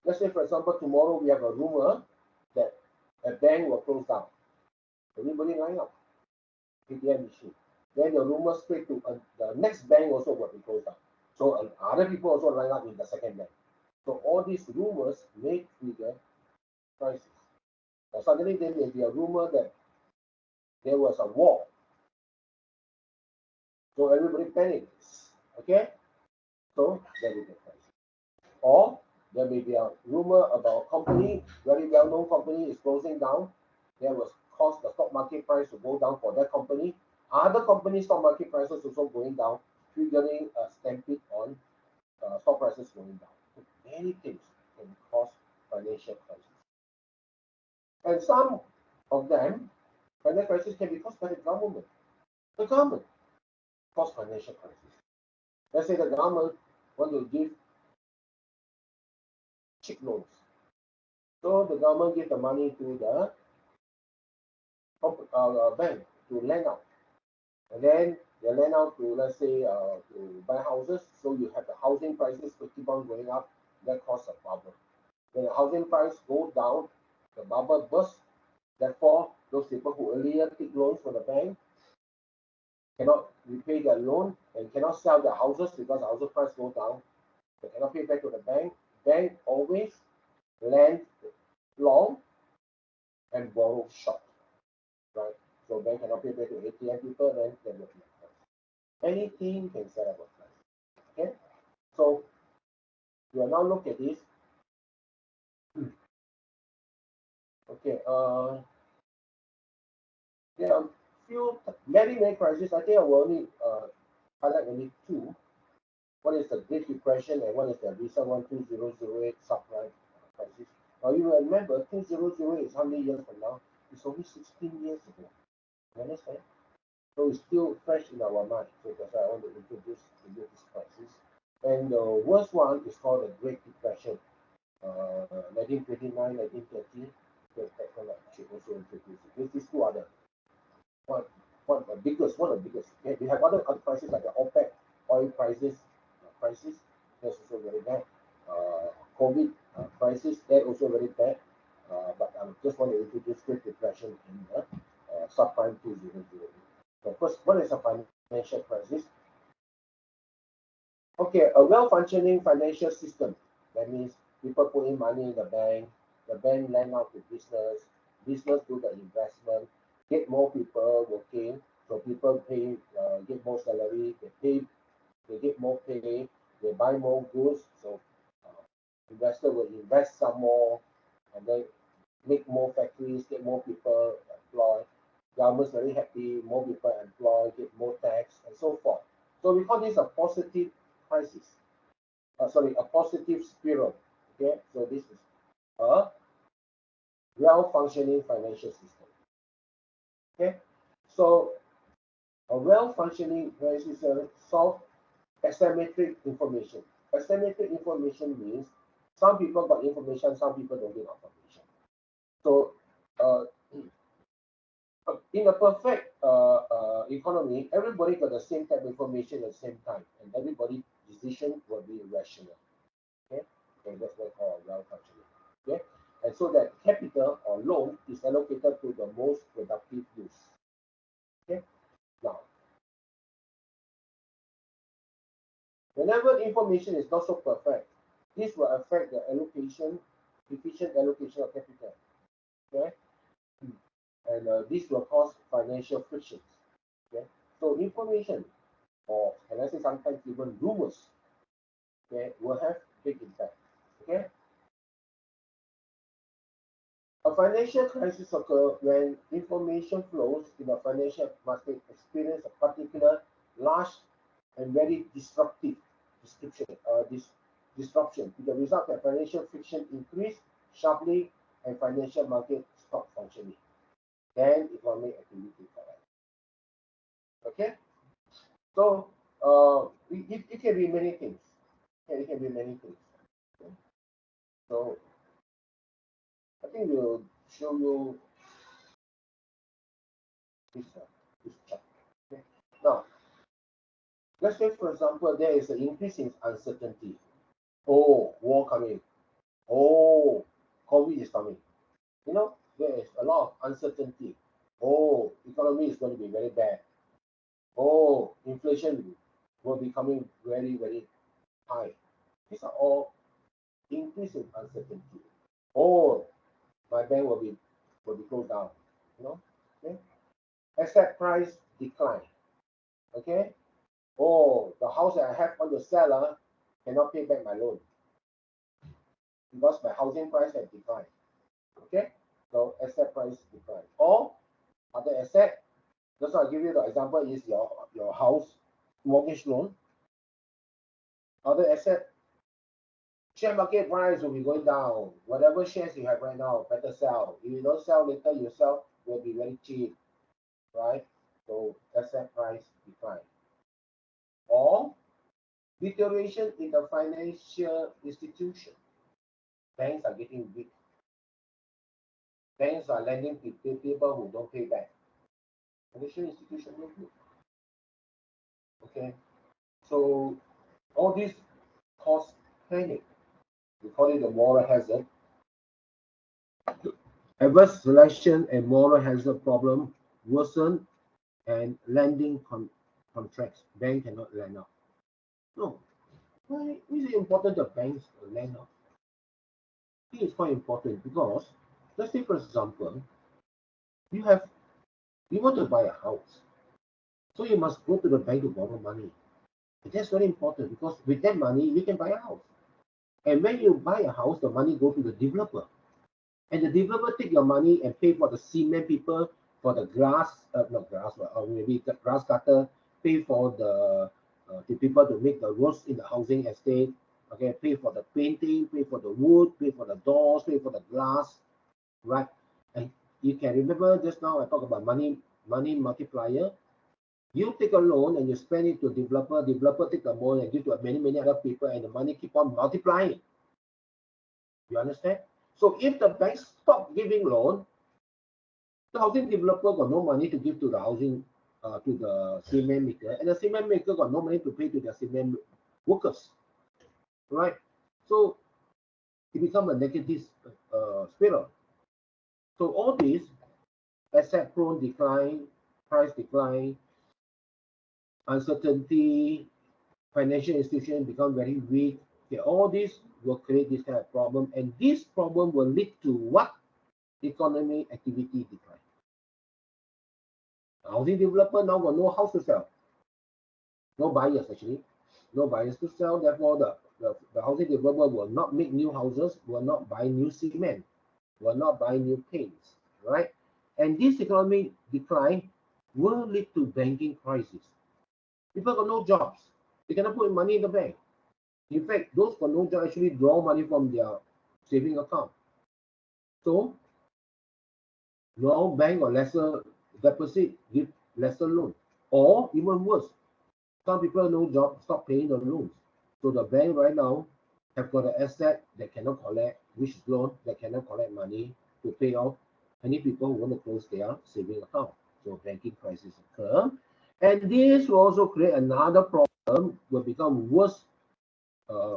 Let's say, for example, tomorrow we have a rumor that a bank will close down. Everybody line up, ATM machine. Then the rumor spread to the next bank also will be closed down. So other people also line up in the second bank. So all these rumors may trigger crisis. Now suddenly there may be a rumor that there was a war. So everybody panics. Okay? So there will be a crisis. Or there may be a rumor about a company, very well-known company is closing down. There was cause the stock market price to go down for that company. Other companies' stock market prices also going down, triggering a stampede on stock prices going down. So many things can cause financial crisis. And some of them, financial crisis can be caused by the government. The government cause financial crisis. Let's say the government want to give cheap loans. So the government give the money to the bank to lend out. And then they lend out to, let's say, to buy houses. So you have the housing prices to keep on going up. That causes a bubble. When the housing price goes down, the bubble bursts. Therefore, those people who earlier take loans from the bank cannot repay their loan and cannot sell their houses because the house price goes down. They cannot pay back to the bank. Bank always lend long and borrow short, right? So bank cannot pay back to ATM people, then there will be a crisis. Anything can set up a crisis. Okay, so we will now look at this. Okay, there are few many crises. I think I will only highlight only two. One is the Great Depression and one is the recent one, 2008 subprime crisis. Now you remember 2008 is how many years from now? It's only 16 years ago. You understand? So it's still fresh in our mind. So that's why I want to introduce to you this crisis. And the worst one is called the Great Depression, 1929, 1930. That one I should also introduce. There's these two other. One the biggest, one of the biggest. Okay, we have other crises like the OPEC oil prices crisis. That's also very bad. COVID crisis, that also very bad. But I just want to introduce Great Depression in the subprime 2008. So first, what is a financial crisis? Okay, a well-functioning financial system. That means people put in money in the bank lend out to business do the investment, get more people working, so people pay, get more salary, they get more pay, they buy more goods, so investor will invest some more, and then make more factories, get more people employed. Government's very happy, more people employed, get more tax, and so forth. So we call this a positive crisis. Sorry, a positive spiral. Okay, so this is a well-functioning financial system. Okay, so a well-functioning financial system solves asymmetric information. Asymmetric information means some people got information, some people don't get information. So in a perfect economy, everybody got the same type of information at the same time, and everybody's decision will be rational. Okay, so that's what we call well-functioning. Okay, and so that capital or loan is allocated to the most productive use. Okay, now whenever information is not so perfect, this will affect the efficient allocation of capital. Okay, and this will cause financial frictions. Okay, so information, or can I say sometimes even rumors, okay, will have big impact. Okay, a financial crisis occurs when information flows in the financial market experience a particular large and very disruptive disruption. The result that financial friction increase sharply and financial market stop functioning. Then economic activity collapse. Okay, so it can be many things. It can be many things. Okay? So I think we'll show you this chart. Okay? Now, let's say, for example, there is an increase in uncertainty. Oh, war coming. Oh, COVID is coming. You know, there is a lot of uncertainty. Oh, economy is going to be very bad. Oh, inflation will be coming very, very high. These are all increase in uncertainty. Oh, my bank will be closed down. You know, okay? Asset price decline. Okay. Oh, the house that I have on the seller cannot pay back my loan because my housing price has declined. Okay, so asset price decline. Or other asset, just I'll give you the example is your house mortgage loan. Other asset, share market price will be going down. Whatever shares you have right now, better sell. If you don't sell later, you sell will be very cheap, right? So asset price decline. Or deterioration in the financial institution. Banks are getting weak. Banks are lending to people who don't pay back. Financial institution will weak. Okay, so all this cause panic. We call it a moral hazard. Adverse selection and moral hazard problem worsen, and lending contracts. Bank cannot lend out. No. Why is it important that banks lend out? I think it's quite important because, let's say for example, you want to buy a house. So you must go to the bank to borrow money. And that's very important because with that money, you can buy a house. And when you buy a house, the money goes to the developer. And the developer take your money and pay for the cement people, for the grass, not grass, or maybe the grass cutter, pay for the people to make the roads in the housing estate, okay, pay for the painting, pay for the wood, pay for the doors, pay for the glass, right? And you can remember just now I talked about money multiplier. You take a loan and you spend it to developer take a loan and give to many other people, and the money keep on multiplying. You understand? So if the banks stop giving loan, the housing developer got no money to give to the housing, to the cement maker, and the cement maker got no money to pay to their cement workers, right? So it becomes a negative spiral. So all this asset prone decline, price decline, uncertainty, financial institutions become very weak. Okay, all this will create this kind of problem, and this problem will lead to what? Economic activity decline. Housing developer now got no house to sell, no buyers actually, no buyers to sell. Therefore, the housing developer will not make new houses, will not buy new cement, will not buy new paints, right? And this economic decline will lead to banking crisis. People got no jobs. They cannot put money in the bank. In fact, those got no job actually draw money from their saving account. So now bank or lesser deposit, give lesser loan. Or even worse, some people no job, stop paying the loans. So the bank right now have got an asset that cannot collect, which is loan that cannot collect money to pay off any people who want to close their saving account. So banking crisis occur. And this will also create another problem, will become worse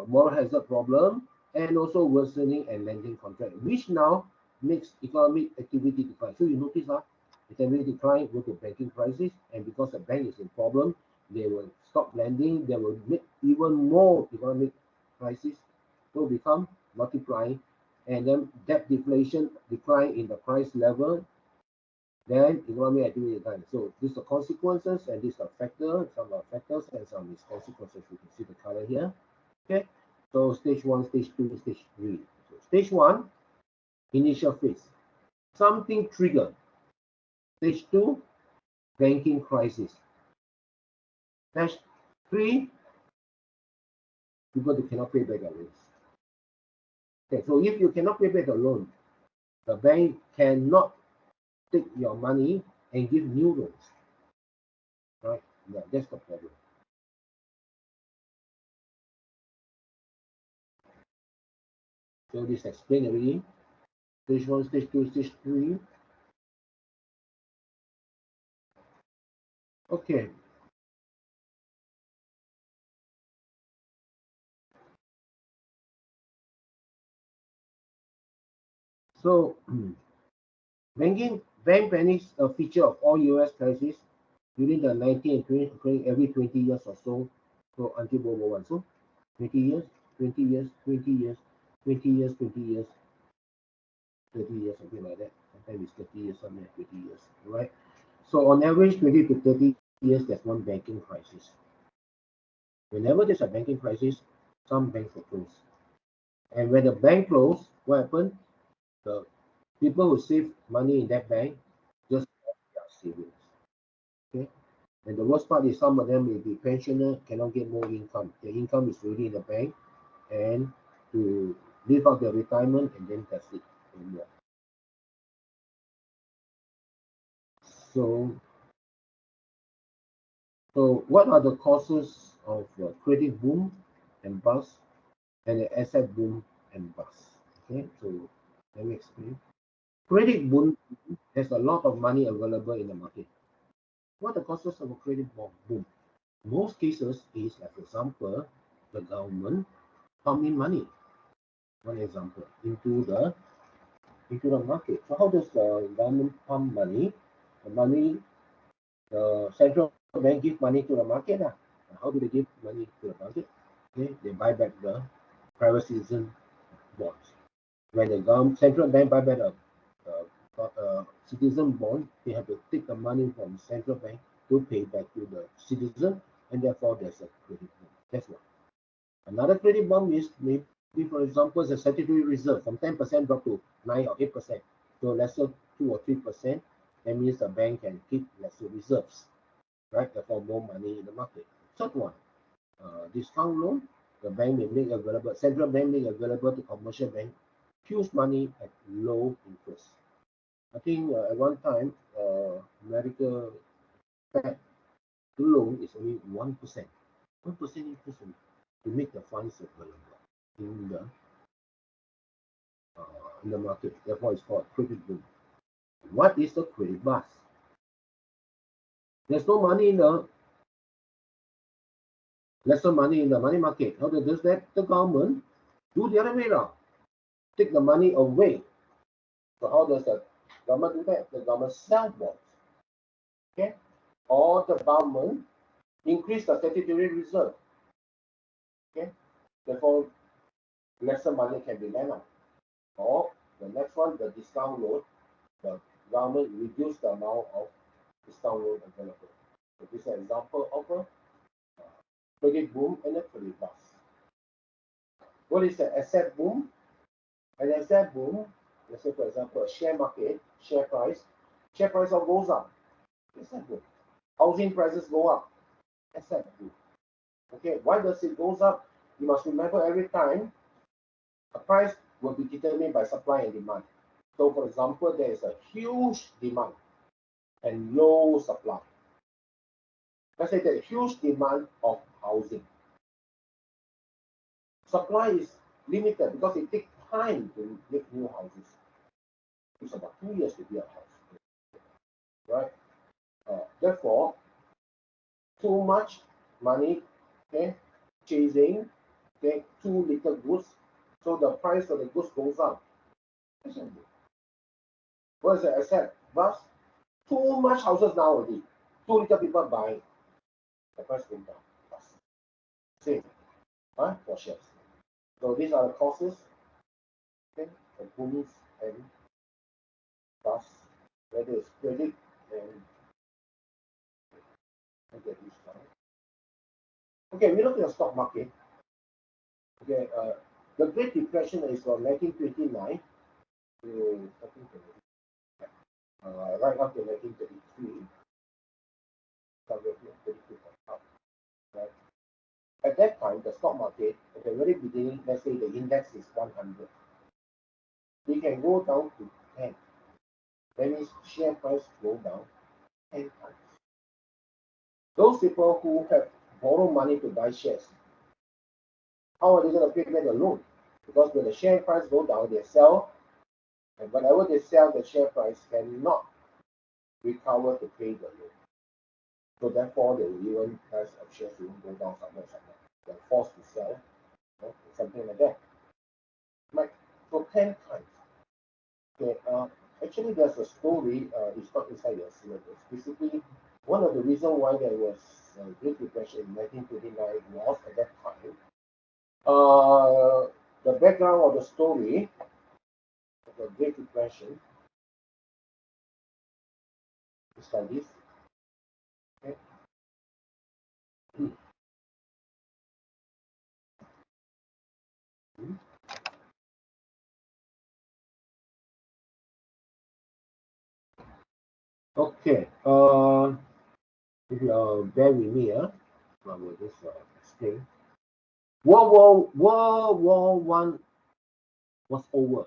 moral hazard problem, and also worsening and lending contract, which now makes economic activity decline. So you notice economic decline go to banking crisis, and because the bank is in problem, they will stop lending, they will make even more economic crisis, so become multiplying, and then debt deflation, decline in the price level, then economic activity decline. So these are consequences, and these are factors, some are factors and some is consequences. You can see the color here. Okay, so stage 1, stage 2, stage 3. So stage 1, initial phase. Something triggered. Stage 2, banking crisis. Stage 3, people that cannot pay back their loans. Okay, so if you cannot pay back the loan, the bank cannot take your money and give new loans. Right? Yeah, that's the problem. So this explained already. Stage 1, stage 2, stage 3. Okay. So bank panic is a feature of all US crises during the 19 and 20, occurring every 20 years or so, so until World War I. So 20 years, 20 years, 20 years, 20 years, 20 years, 30 years, something like that. Sometimes it's 30 years, sometimes 20 years, right? So on average, 20 to 30 years, there's one banking crisis. Whenever there's a banking crisis, some banks will close. And when the bank closes, what happens? The people who save money in that bank just their savings. Okay. And the worst part is some of them may be pensioner, cannot get more income. Their income is already in the bank, and to live out their retirement, and then that's it. And, so what are the causes of credit boom and bust, and the asset boom and bust? Okay, so let me explain. Credit boom has a lot of money available in the market. What are the causes of a credit boom? Most cases is, like for example, the government pumping money. One example into the market. So how does the government pump money? The central bank give money to the market. How do they give money to the market? Okay, they buy back the private citizen bonds. When the central bank buy back a citizen bond, they have to take the money from central bank to pay back to the citizen, and therefore there's a credit boom. That's one. Another credit boom is maybe, for example, the statutory reserve from 10% drop to 9 or 8%. So lesser 2 or 3%. That means the bank can keep lesser reserves, right? Therefore, more money in the market. Third one, discount loan. The bank may make available, central bank make available to commercial bank, huge money at low interest. I think at one time, America Fed loan is only 1%. 1% interest to make the funds available in the market. Therefore, it's called credit boom. What is the credit bust? There's no money in the lesser money in the money market. How to do that? The government do the other way around. Take the money away. So how does the government do that? The government sell bonds. Okay? Or the government increase the statutory reserve. Okay? Therefore, lesser money can be lent out. Or the next one, the discount loan, the government reduce the amount of discount loan available. So this is an example of a credit boom and a credit bust. What is the asset boom? An asset boom, let's say for example, a share market, share price all goes up. Asset boom. Housing prices go up. Asset boom. Okay, why does it goes up? You must remember every time a price will be determined by supply and demand. So for example, there is a huge demand and low supply. Let's say there's a huge demand of housing. Supply is limited because it takes time to make new houses. It's about 2 years to build a house, right? Therefore, too much money, okay, chasing, okay, too little goods, so the price of the goods goes up. What is the asset? But too much houses now already, too little people buying, the price goes down. Same, right? For shares. So these are the causes, okay, of booms and busts, whether it's credit and get this down. Okay, we look at the stock market. Okay, the Great Depression is from 1929 to right up to 1933. Right? At that time, the stock market, at the very beginning, let's say the index is 100. We can go down to 10. That means share price go down 10 times. Those people who have borrowed money to buy shares, how are they going to pay back the loan? Because when the share price go down, they sell, and whenever they sell, the share price cannot recover to pay the loan. So therefore, the even price of shares will go down somewhere. They're forced to sell, something like that. Like for 10 times. Okay, actually, there's a story. It's not inside your syllabus. Basically, one of the reasons why there was a Great Depression in 1929 was at that time. The background of the story of the Great Depression is like this. Okay. Okay. If you bear with me, I will just explain. World War One was over.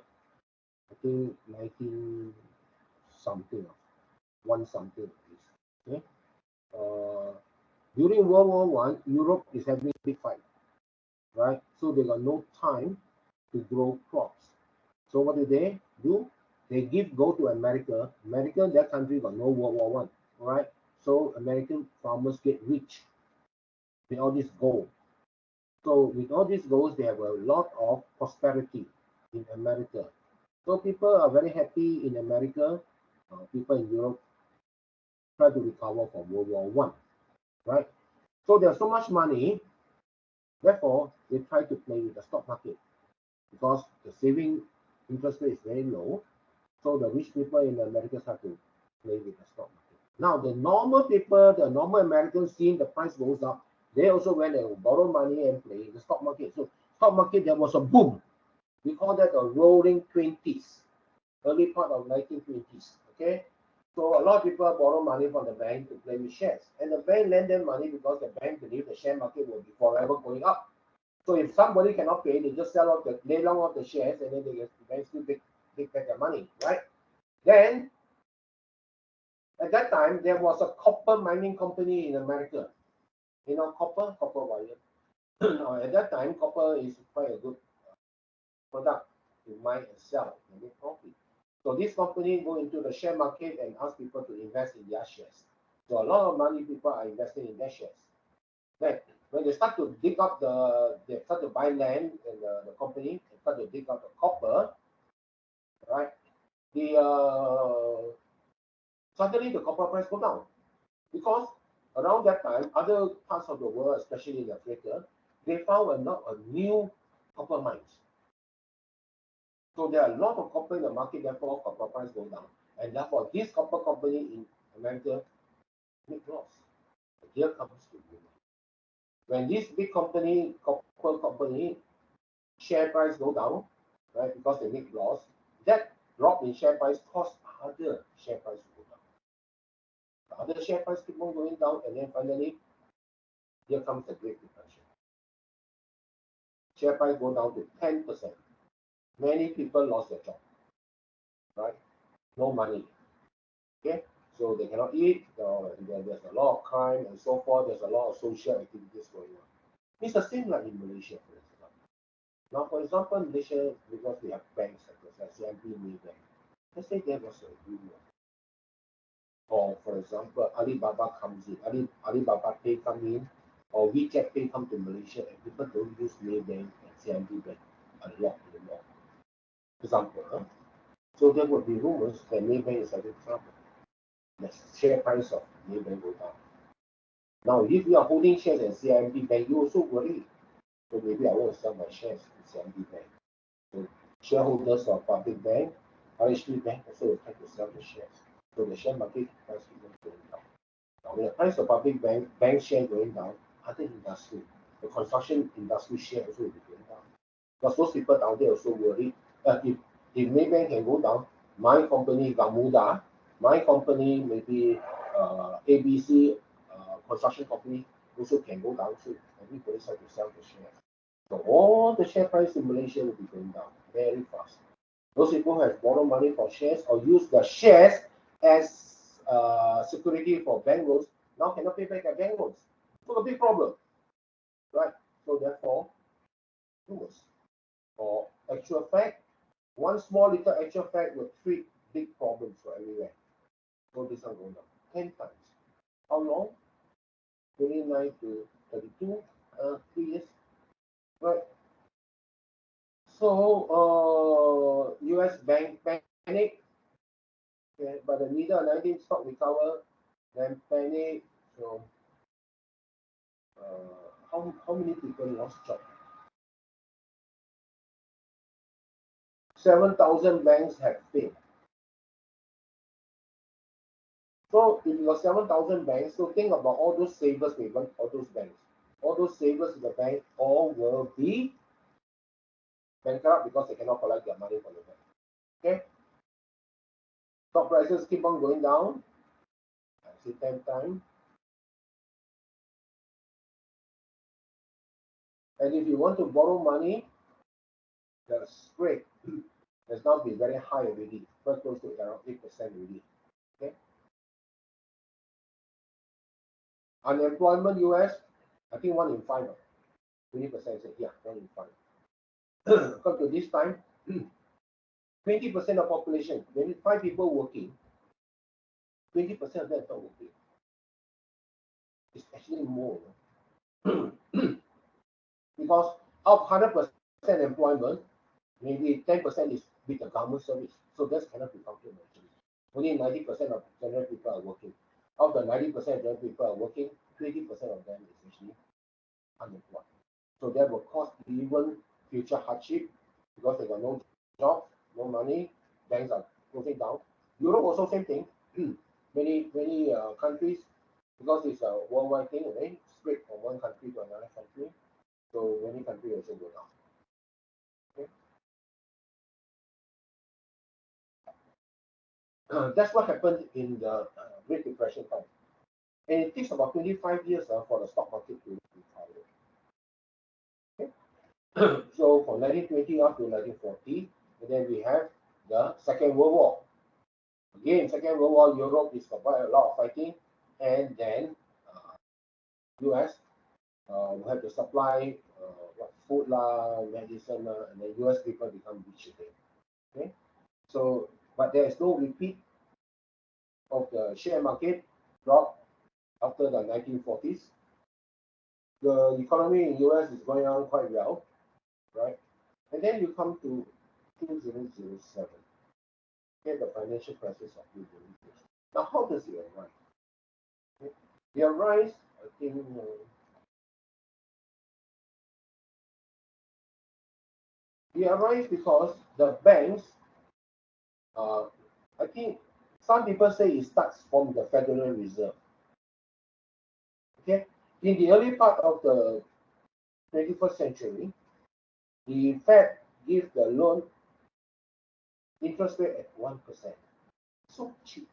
I think 19 something, one something. Okay. During World War One, Europe is having a big fight, right? So they got no time to grow crops. So what do? They go to America. America, that country got no World War One, all right? So American farmers get rich with all this gold. So with all these goals, they have a lot of prosperity in America. So people are very happy in America. People in Europe try to recover from World War One, right? So there's so much money, therefore they try to play with the stock market because the saving interest rate is very low. So the rich people in America start to play with the stock market. Now the normal people, the normal Americans, seeing the price goes up, they also went and borrow money and play in the stock market. So stock market, there was a boom. We call that the roaring 20s, early part of 1920s. Okay, so a lot of people borrow money from the bank to play with shares, and the bank lend them money because the bank believe the share market will be forever going up. So if somebody cannot pay, they just sell off lay long off the shares, and then the bank still take back their money, right? Then at that time there was a copper mining company in America. You know, copper wire. At that time, copper is quite a good product to mine and sell and make profit. So this company go into the share market and ask people to invest in their shares. So a lot of money people are investing in their shares. Then when they start to dig up they start to buy land in the company, they start to dig up the copper, right? Suddenly the copper price go down because around that time, other parts of the world, especially in Africa, they found a lot of new copper mines. So there are a lot of copper in the market, therefore copper price go down, and therefore this copper company in America make loss. Here comes the woman. When this big company, copper company, share price go down, right, because they make loss, that drop in share price cause other share price to go down. The other share price keep on going down, and then finally, here comes the Great Depression. Share price go down to 10%. Many people lost their job, right? No money. Okay, so they cannot eat. There's a lot of crime and so forth. There's a lot of social activities going on. It's the same like in Malaysia, for example. Now, for example, Malaysia, because we have banks like CMB, Maybank. Let's say there was a union. Or, for example, Alibaba comes in, Alibaba Pay come in, or WeChat Pay come to Malaysia, and people don't use Maybank and CMB Bank a lot anymore. Example, huh? So there would be rumors that Maybank is having trouble. The share price of Maybank go down. Now, if you are holding shares in CIMB Bank, you also worry. So maybe I won't sell my shares in CIMB Bank. So shareholders of public bank, RHB Bank also will try to sell the shares. So the share market price is going down. Now, when the price of public bank share going down, other industry, the construction industry share also will be going down. Because those people down there also worry. If Maybank can go down, my company Gamuda, my company maybe ABC construction company also can go down too. Everybody has to sell the shares. So all the share price in Malaysia will be going down very fast. Those people who have borrowed money for shares or use the shares as security for bank loans now cannot pay back their bank loans. So a big problem, right? So therefore, rumors or actual fact, one small little actual fact will treat big problems for everywhere. So this one going down 10 times. How long? 29 to 32, 3 years, right? So US bank panic, okay, but the middle of 19 stock recover, then panic. So how many people lost job? 7,000 banks have failed. So if you got 7,000 banks, so think about all those savers we want, all those banks. All those savers in the bank all will be bankrupt because they cannot collect their money from the bank. Okay? Stock prices keep on going down. I see 10 times. And if you want to borrow money, the spread has now been very high already, quite close to around 8% already. Okay. Unemployment US, I think 1 in 5, 20% said, yeah, 1 in 5. Come to this time, 20% of population, when 5 people working, 20% of them are not working. It's actually more. Because of 100% employment, maybe 10% is with the government service. So that's cannot be counted actually. Only 90% of general people are working. Of the 90% of general people are working, 20% of them is actually unemployed. So that will cause even future hardship because they got no job, no money, banks are closing down. Europe also same thing. many countries, because it's a worldwide thing, right? Spread from one country to another country. So many countries also go down. Okay. That's what happened in the Great Depression time. And it takes about 25 years for the stock market to recover. Okay. So from 1920 up to 1940, and then we have the Second World War. Again, Second World War, Europe is quite a lot of fighting, and then US will have to supply food lah, medicine and then US people become rich again. Okay, so but there is no repeat of the share market drop after the 1940s. the economy in US is going on quite well, right? And then you come to 2007, okay, the financial crisis of 2007. Now, how does it arise? Okay. It arise, I think, it arise because the banks, I think some people say it starts from the Federal Reserve. Okay, in the early part of the 21st century, the Fed gives the loan interest rate at 1%. So cheap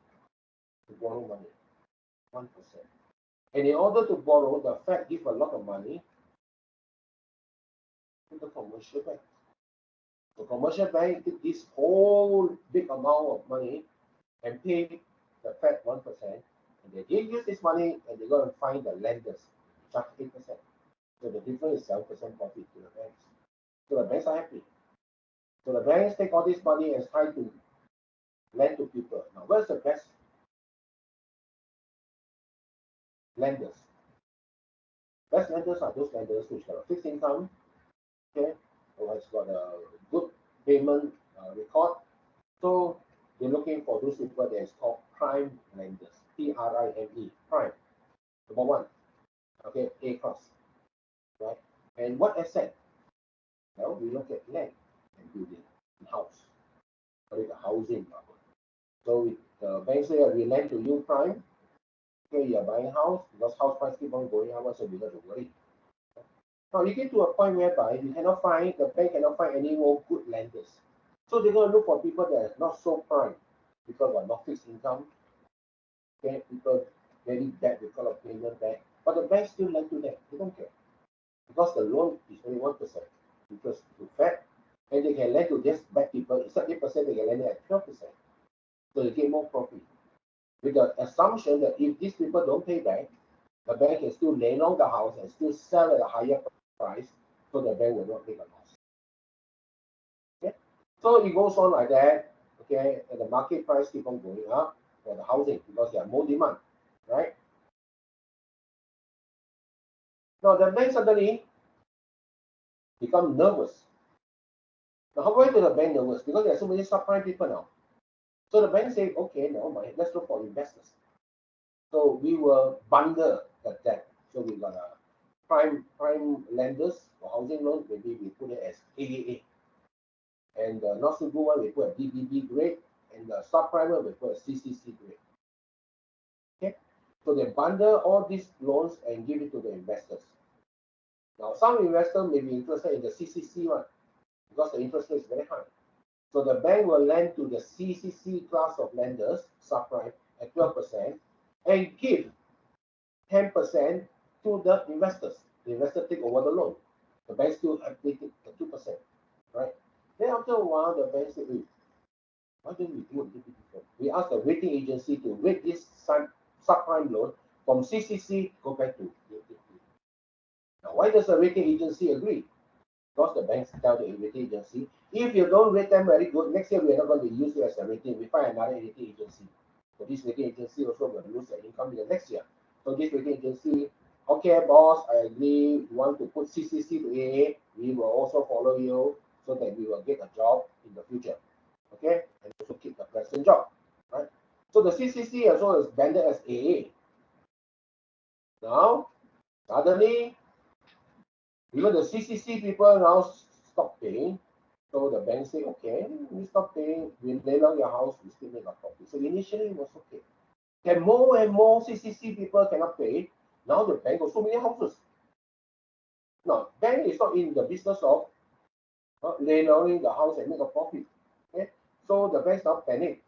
to borrow money, 1%. And in order to borrow, the Fed gives a lot of money to the commercial bank. The commercial bank take this whole big amount of money and pay the Fed 1%. And they use this money and they go and find the lenders, charge 8%. So the difference is 7% profit to the banks. So the banks are happy. So the banks take all this money and try to lend to people. Now, where's the best lenders? Best lenders are those lenders which got a fixed income, okay, or has got a good payment record. So they're looking for those people that is called prime lenders, Prime, prime. Number one, okay, A class, right? And what asset? Well, we look at land and building, and house, call it the housing bubble. So the bank say we lend to you prime. Okay, you're buying house because house price keep on going up, so we don't have to worry. Now you get to a point whereby you cannot find the bank cannot find any more good lenders. So they're gonna look for people that are not so prime, people got not fixed income, okay, people very bad because of payment back. But the bank still lend to them. They don't care. Because the loan is only 1% interest to Fed, and they can lend to just bad people. Instead of 8%, they can lend it at 12%. So they get more profit. With the assumption that if these people don't pay back, the bank can still lay on the house and still sell at a higher price, so the bank will not make a loss. Okay? So it goes on like that, okay, and the market price keep on going up for the housing because there are more demand, right? Now the bank suddenly become nervous. Now why do the bank nervous? Because there are so many subprime people now. So the bank say, okay, never mind, let's look for investors. So we will bundle the debt. So we got a prime lenders for housing loans, maybe we put it as AAA. And the not so good one, we put a BBB grade, and the subprime one, we put a CCC grade. Okay, so they bundle all these loans and give it to the investors. Now, some investors may be interested in the CCC one because the interest rate is very high. So the bank will lend to the CCC class of lenders, subprime, at 12%, and give 10% to the investors. The investor take over the loan. The bank still have to take the 2%, right? Then after a while, the bank said, why don't we do a little bit different? We ask the rating agency to rate this subprime loan from CCC go back to AAA. Now, why does the rating agency agree? Because the banks tell the rating agency, if you don't rate them very good, next year we are not going to use you as a rating. We find another rating agency. So this rating agency also will lose their income in the next year. So this rating agency, okay, boss, I agree. You want to put CCC to AA, we will also follow you so that we will get a job in the future. Okay, and also keep the present job, right? So the CCC also is banded as AA. Now, suddenly, even the CCC people now stop paying. So the bank say, okay, we stop paying, we lay down your house, we still make a profit. So initially it was okay. Then more and more CCC people cannot pay. Now the bank got so many houses. Now, bank is not in the business of laying down the house and make a profit. Okay, so the banks now panic,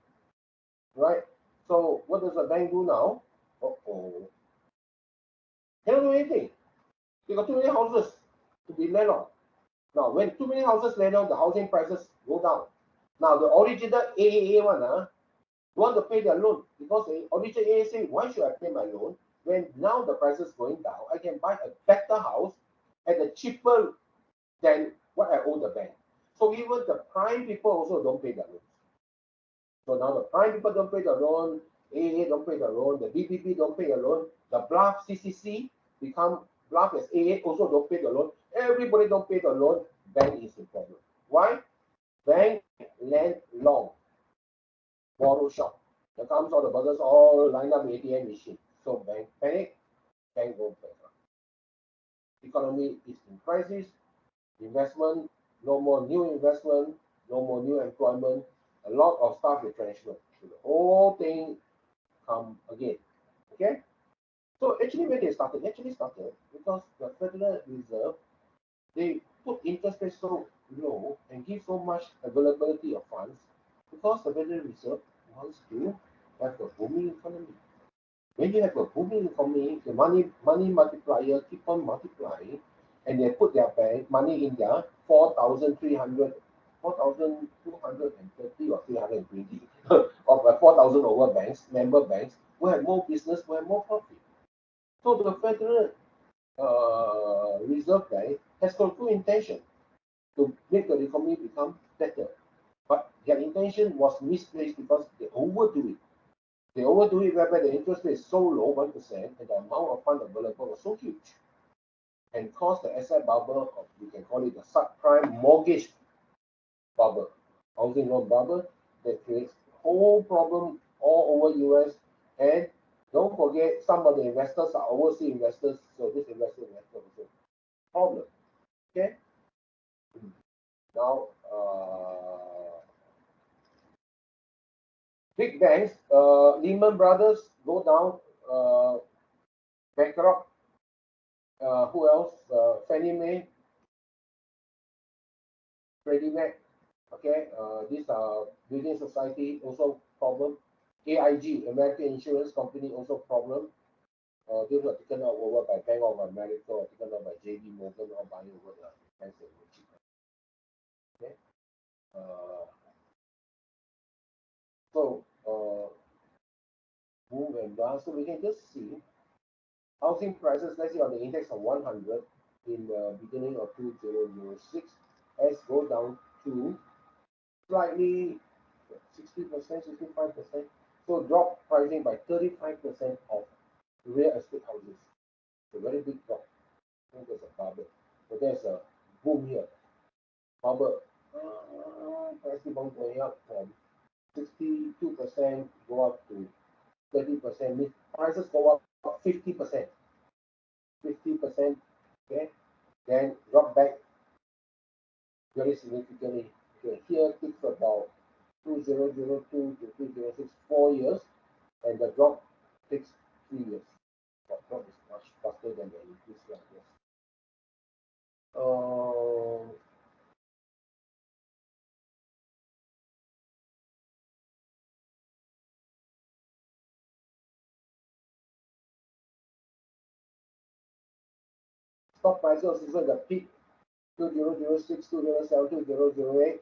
right? So what does the bank do now? Oh, cannot do anything. They got too many houses to be lent on. Now, when too many houses lend on, the housing prices go down. Now, the original AAA one, want to pay their loan because the original AAA say, why should I pay my loan when now the prices going down? I can buy a better house at a cheaper than what I owe the bank. So even the prime people also don't pay their loans. So now the prime people don't pay the loan, AA don't pay the loan, the BBB don't pay the loan, the bluff CCC become bluff as A also don't pay the loan. Everybody don't pay the loan. Bank is the problem. Why? Bank lend long, borrow short. There comes all the buggers all lined up ATM machine. So bank panic, bank go bankrupt. Economy is in crisis. Investment, no more new investment, no more new employment. A lot of staff retrenchment. So the whole thing come again. Okay. So actually, when they started, because the Federal Reserve, they put interest rates so low and give so much availability of funds because the Federal Reserve wants to have a booming economy. When you have a booming economy, the money multiplier keep on multiplying, and they put their bank money in their 4,230 or 320 of 4,000 over banks, member banks, will have more business, will have more profit. So the Federal Reserve Bank has got good intention to make the economy become better. But their intention was misplaced because they overdo it. They overdo it whereby the interest rate is so low, 1%, and the amount of fund available was so huge and caused the asset bubble, or we can call it the subprime mortgage bubble, housing loan bubble, that creates whole problem all over US. And don't forget, some of the investors are overseas investors, so this investor also problem. Okay. Now, big banks, Lehman Brothers go down, bankrupt. Who else? Fannie Mae, Freddie Mac. Okay, these are building society also problem. AIG, American Insurance Company, also problem. They were taken out over by Bank of America or taken out by JB Morgan or buying over the banks that were cheaper. Okay. So boom and bust. So we can just see housing prices, let's say on the index of 100 in the beginning of 2006, has go down to slightly 60%, 65%. So drop pricing by 35% of real estate houses. It's a very big drop. I think there's a bubble. So there's a boom here. Bubble. Price keep on going up from 62% go up to 30%. Means prices go up 50%. 50%. Okay. Then drop back very significantly. Okay. Here it takes about 2002 to 2006, 4 years, and the drop takes 3 years. The drop is much faster than the increase like this. Stock prices also the peak 2006, 2007, 2008.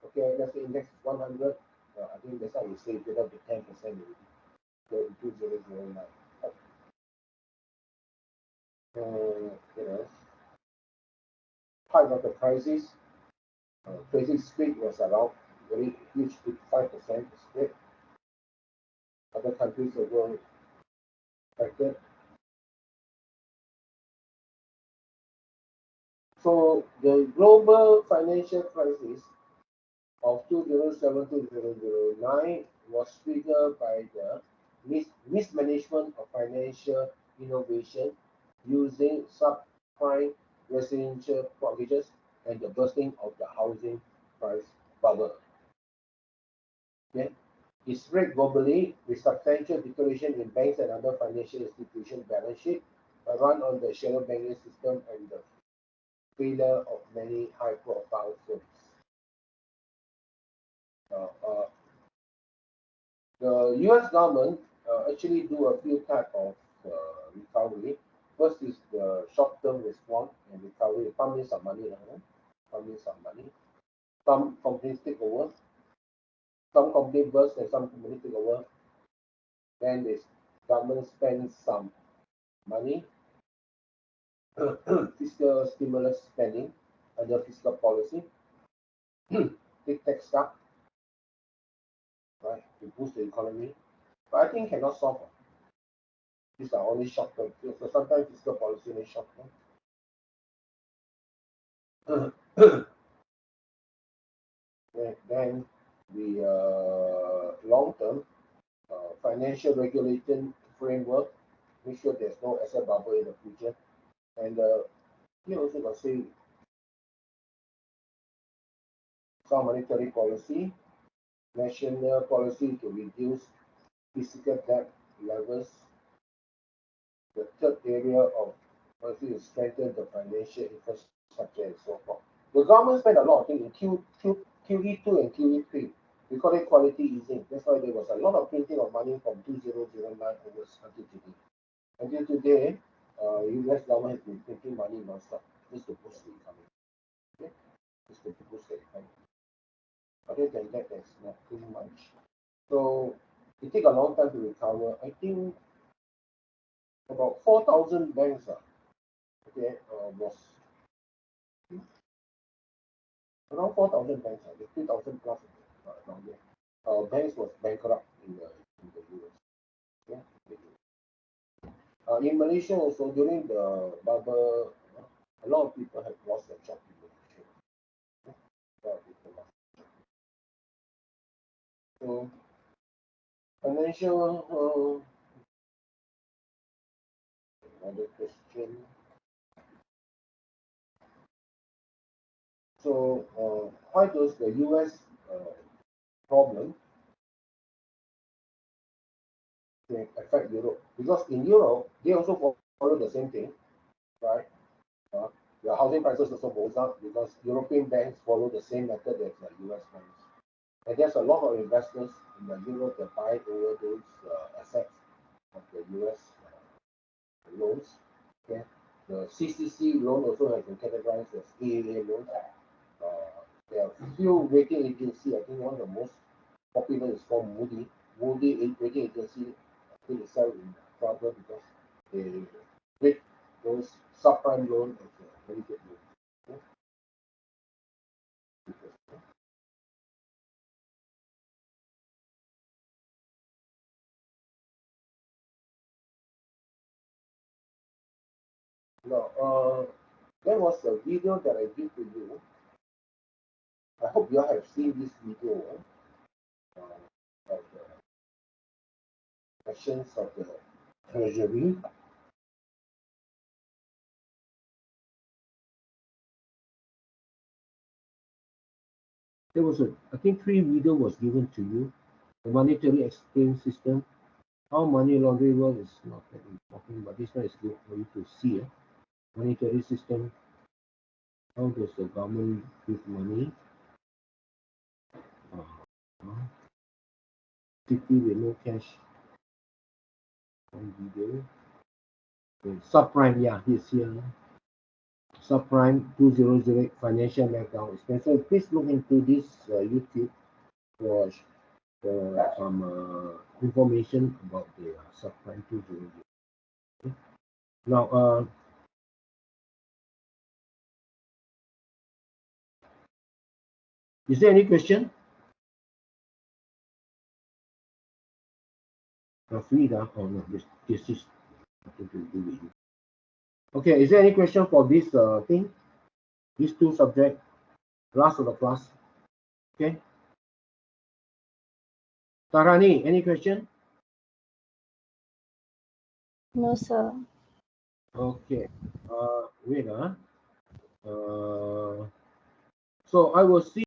Okay, that's the index 100. I think that's how you say it get up to 10% already. In 2009. You know, height of the crisis, crisis speed was around very huge, 5% split. Other countries were affected. So the global financial crisis of 2007 to 2009 was triggered by the mismanagement of financial innovation using subprime residential mortgages and the bursting of the housing price bubble. Okay. It spread globally with substantial deterioration in banks and other financial institutions' balance sheet, run on the shadow banking system and the failure of many high-profile firms. The U.S. government actually do a few type of recovery. First is the short-term response and recovery. Pump in some money, pump in some money. Some companies take over. Some companies burst and some companies take over. Then the government spends some money, fiscal stimulus spending under fiscal policy, big tax cut, right, to boost the economy. But I think cannot solve. These are only short term. So sometimes fiscal policy is short term. Then the long term financial regulation framework, make sure there's no asset bubble in the future. And here also got say some monetary policy, national policy to reduce physical debt levels. The third area of policy is strengthen the financial infrastructure and so forth. The government spent a lot of things in QE2 and QE3. We call it quality easing. That's why there was a lot of printing of money from 2009 onwards until today. Until today, US government has been printing money non-stop just to boost the economy. Okay? Just to boost the economy. Other than that, there's nothing much. So it takes a long time to recover. I think about 4,000 banks was around 4,000 banks, 3,000 plus around there. Banks was bankrupt in the US. Okay? In Malaysia also during the bubble, a lot of people have lost their job in Malaysia. A lot of people lost their job. So financial another question. So why does the US problem affect Europe? Because in Europe, they also follow the same thing, right? The housing prices also goes up because European banks follow the same method as the US banks. And there's a lot of investors in the Europe that buy over those assets of the US loans. Okay, the CCC loan also has been categorized as AAA loans. There are a few rating agencies. I think one of the most popular is called Moody. Moody rating agency, I think itself in trouble because they rate those subprime loans as a very good loan. Okay? Now, that was the video that I did to you. I hope you all have seen this video of the actions of the Treasury. There was I think 3 video was given to you. The monetary exchange system, how money laundering works is not that important, but this one is good for you to see. Monetary system, how does the government give money? City with no cash. On video. Subprime, yeah, he's here. Subprime 2008 financial meltdown. So please look into this YouTube for some information about the subprime 2008. Okay. Now, is there any question? Frida, oh no, this is nothing to do with you. Okay, is there any question for this thing? These 2 subjects, last of the class. Okay. Tarani, any question? No, sir. Okay. Wait. So I will see.